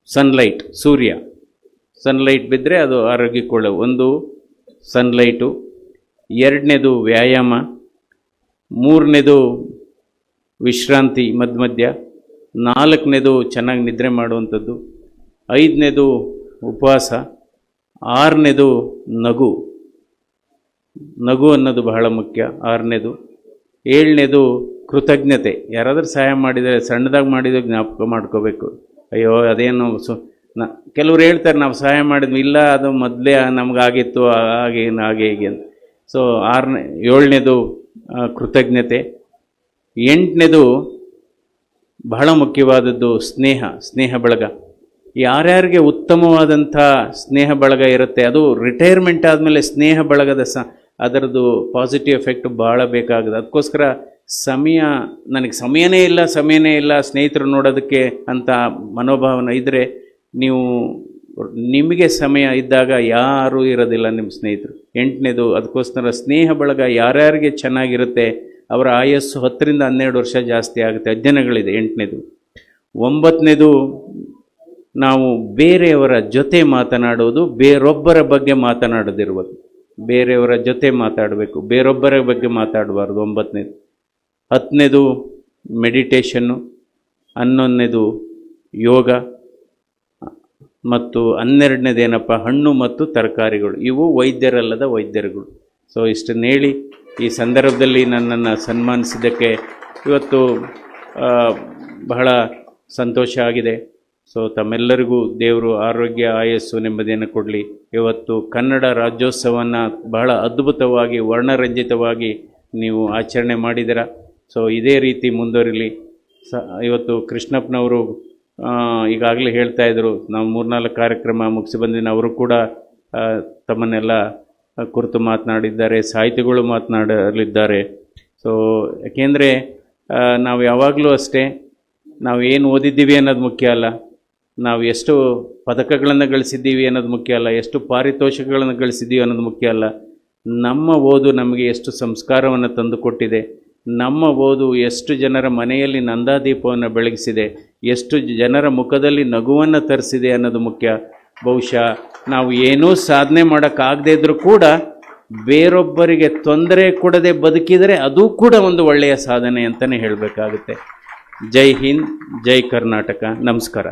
ಸನ್ಲೈಟ್, ಸನ್ಲೈಟ್ ಬಿದ್ದರೆ ಅದು ಆರೋಗ್ಯಕ್ಕೆ ಒಂದು ಸನ್ಲೈಟು. ಎರಡನೇದು ವ್ಯಾಯಾಮ. ಮೂರನೇದು ವಿಶ್ರಾಂತಿ ಮಧ್ಯ. ನಾಲ್ಕನೇದು ಚೆನ್ನಾಗಿ ನಿದ್ರೆ ಮಾಡುವಂಥದ್ದು. ಐದನೇದು ಉಪವಾಸ. ಆರನೇದು ನಗು ಅನ್ನೋದು ಬಹಳ ಮುಖ್ಯ, ಆರನೇದು. ಏಳನೇದು ಕೃತಜ್ಞತೆ. ಯಾರಾದರೂ ಸಹಾಯ ಮಾಡಿದರೆ, ಸಣ್ಣದಾಗಿ ಮಾಡಿದಾಗ ಜ್ಞಾಪಕ ಮಾಡ್ಕೋಬೇಕು. ಅಯ್ಯೋ ಅದೇನು ಕೆಲವ್ರು ಹೇಳ್ತಾರೆ ನಾವು ಸಹಾಯ ಮಾಡಿದ್ವಿ, ಇಲ್ಲ ಅದು ಮೊದಲೇ ನಮಗಾಗಿತ್ತು, ಹಾಗೆ ಹೀಗೆ ಅಂತ. ಸೊ 7ನೇದು ಕೃತಜ್ಞತೆ. 8ನೇದು ಬಹಳ ಮುಖ್ಯವಾದದ್ದು ಸ್ನೇಹ ಬಳಗ. ಯಾರ್ಯಾರಿಗೆ ಉತ್ತಮವಾದಂಥ ಸ್ನೇಹ ಬಳಗ ಇರುತ್ತೆ, ಅದು ರಿಟೈರ್ಮೆಂಟ್ ಆದಮೇಲೆ ಸ್ನೇಹ ಬಳಗದ ಅದರದ್ದು ಪಾಸಿಟಿವ್ ಎಫೆಕ್ಟ್ ಭಾಳ ಬೇಕಾಗುತ್ತೆ. ಅದಕ್ಕೋಸ್ಕರ ನನಗೆ ಸಮಯನೇ ಇಲ್ಲ ಸ್ನೇಹಿತರು ನೋಡೋದಕ್ಕೆ ಅಂತ ಮನೋಭಾವನೆ ಇದ್ದರೆ, ನಿಮಗೆ ಸಮಯ ಇದ್ದಾಗ ಯಾರೂ ಇರೋದಿಲ್ಲ ನಿಮ್ಮ ಸ್ನೇಹಿತರು. 8ನೇದು ಅದಕ್ಕೋಸ್ಕರ ಸ್ನೇಹ ಬಳಗ ಯಾರ್ಯಾರಿಗೆ ಚೆನ್ನಾಗಿರುತ್ತೆ ಅವರ ಆಯಸ್ಸು 10ರಿಂದ 12 ವರ್ಷ ಜಾಸ್ತಿ ಆಗುತ್ತೆ, ಅಧ್ಯಯನಗಳಿದೆ. 8ನೇದು. 9ನೇದು ನಾವು ಬೇರೆಯವರ ಜೊತೆ ಮಾತನಾಡೋದು, ಬೇರೊಬ್ಬರ ಬಗ್ಗೆ ಮಾತನಾಡೋದಿರುವುದು. ಬೇರೆಯವರ ಜೊತೆ ಮಾತಾಡಬೇಕು, ಬೇರೊಬ್ಬರ ಬಗ್ಗೆ ಮಾತಾಡಬಾರ್ದು. 9ನೇದು. 10ನೇದು ಮೆಡಿಟೇಷನ್ನು. 11ನೇದು ಯೋಗ. ಮತ್ತು 12ನೇದೇನಪ್ಪ, ಹಣ್ಣು ಮತ್ತು ತರಕಾರಿಗಳು. ಇವು ವೈದ್ಯರಲ್ಲದ ವೈದ್ಯರುಗಳು. ಸೊ ಇಷ್ಟನ್ನು ಹೇಳಿ ಈ ಸಂದರ್ಭದಲ್ಲಿ ನನ್ನನ್ನು ಸನ್ಮಾನಿಸಿದ್ದಕ್ಕೆ ಇವತ್ತು ಬಹಳ ಸಂತೋಷ ಆಗಿದೆ. ಸೊ ತಮ್ಮೆಲ್ಲರಿಗೂ ದೇವರು ಆರೋಗ್ಯ, ಆಯಸ್ಸು, ನೆಮ್ಮದಿಯನ್ನು ಕೊಡಲಿ. ಇವತ್ತು ಕನ್ನಡ ರಾಜ್ಯೋತ್ಸವವನ್ನು ಬಹಳ ಅದ್ಭುತವಾಗಿ, ವರ್ಣರಂಜಿತವಾಗಿ ನೀವು ಆಚರಣೆ ಮಾಡಿದ್ದೀರ. ಸೊ ಇದೇ ರೀತಿ ಮುಂದುವರಿಲಿ. ಇವತ್ತು ಕೃಷ್ಣಪ್ಪನವರು ಈಗಾಗಲೇ ಹೇಳ್ತಾಯಿದ್ರು, ನಾವು 3-4 ಕಾರ್ಯಕ್ರಮ ಮುಗಿಸಿ ಬಂದಿನ. ಅವರು ಕೂಡ ತಮ್ಮನ್ನೆಲ್ಲ ಕುರಿತು ಮಾತನಾಡಿದ್ದಾರೆ, ಸಾಹಿತಿಗಳು ಮಾತನಾಡಲಿದ್ದಾರೆ. ಸೊ ಯಾಕೆಂದರೆ ನಾವು ಯಾವಾಗಲೂ ಅಷ್ಟೇ, ನಾವು ಏನು ಓದಿದ್ದೀವಿ ಅನ್ನೋದು ಮುಖ್ಯ ಅಲ್ಲ, ನಾವು ಎಷ್ಟು ಪದಕಗಳನ್ನು ಗಳಿಸಿದ್ದೀವಿ ಅನ್ನೋದು ಮುಖ್ಯ ಅಲ್ಲ, ಎಷ್ಟು ಪಾರಿತೋಷಿಕಗಳನ್ನು ಗಳಿಸಿದ್ದೀವಿ ಅನ್ನೋದು ಮುಖ್ಯ ಅಲ್ಲ. ನಮ್ಮ ಓದು ನಮಗೆ ಎಷ್ಟು ಸಂಸ್ಕಾರವನ್ನು ತಂದುಕೊಟ್ಟಿದೆ, ನಮ್ಮ ಓದು ಎಷ್ಟು ಜನರ ಮನೆಯಲ್ಲಿ ನಂದಾದೀಪವನ್ನು ಬೆಳಗಿಸಿದೆ, ಎಷ್ಟು ಜನರ ಮುಖದಲ್ಲಿ ನಗುವನ್ನು ತರಿಸಿದೆ ಅನ್ನೋದು ಮುಖ್ಯ. ಬಹುಶಃ ನಾವು ಏನೂ ಸಾಧನೆ ಮಾಡೋಕ್ಕಾಗದೇ ಇದ್ದರೂ ಕೂಡ ಬೇರೊಬ್ಬರಿಗೆ ತೊಂದರೆ ಕೊಡದೆ ಬದುಕಿದರೆ ಅದು ಕೂಡ ಒಂದು ಒಳ್ಳೆಯ ಸಾಧನೆ ಅಂತಲೇ ಹೇಳಬೇಕಾಗುತ್ತೆ. ಜೈ ಹಿಂದ್, ಜೈ ಕರ್ನಾಟಕ. ನಮಸ್ಕಾರ.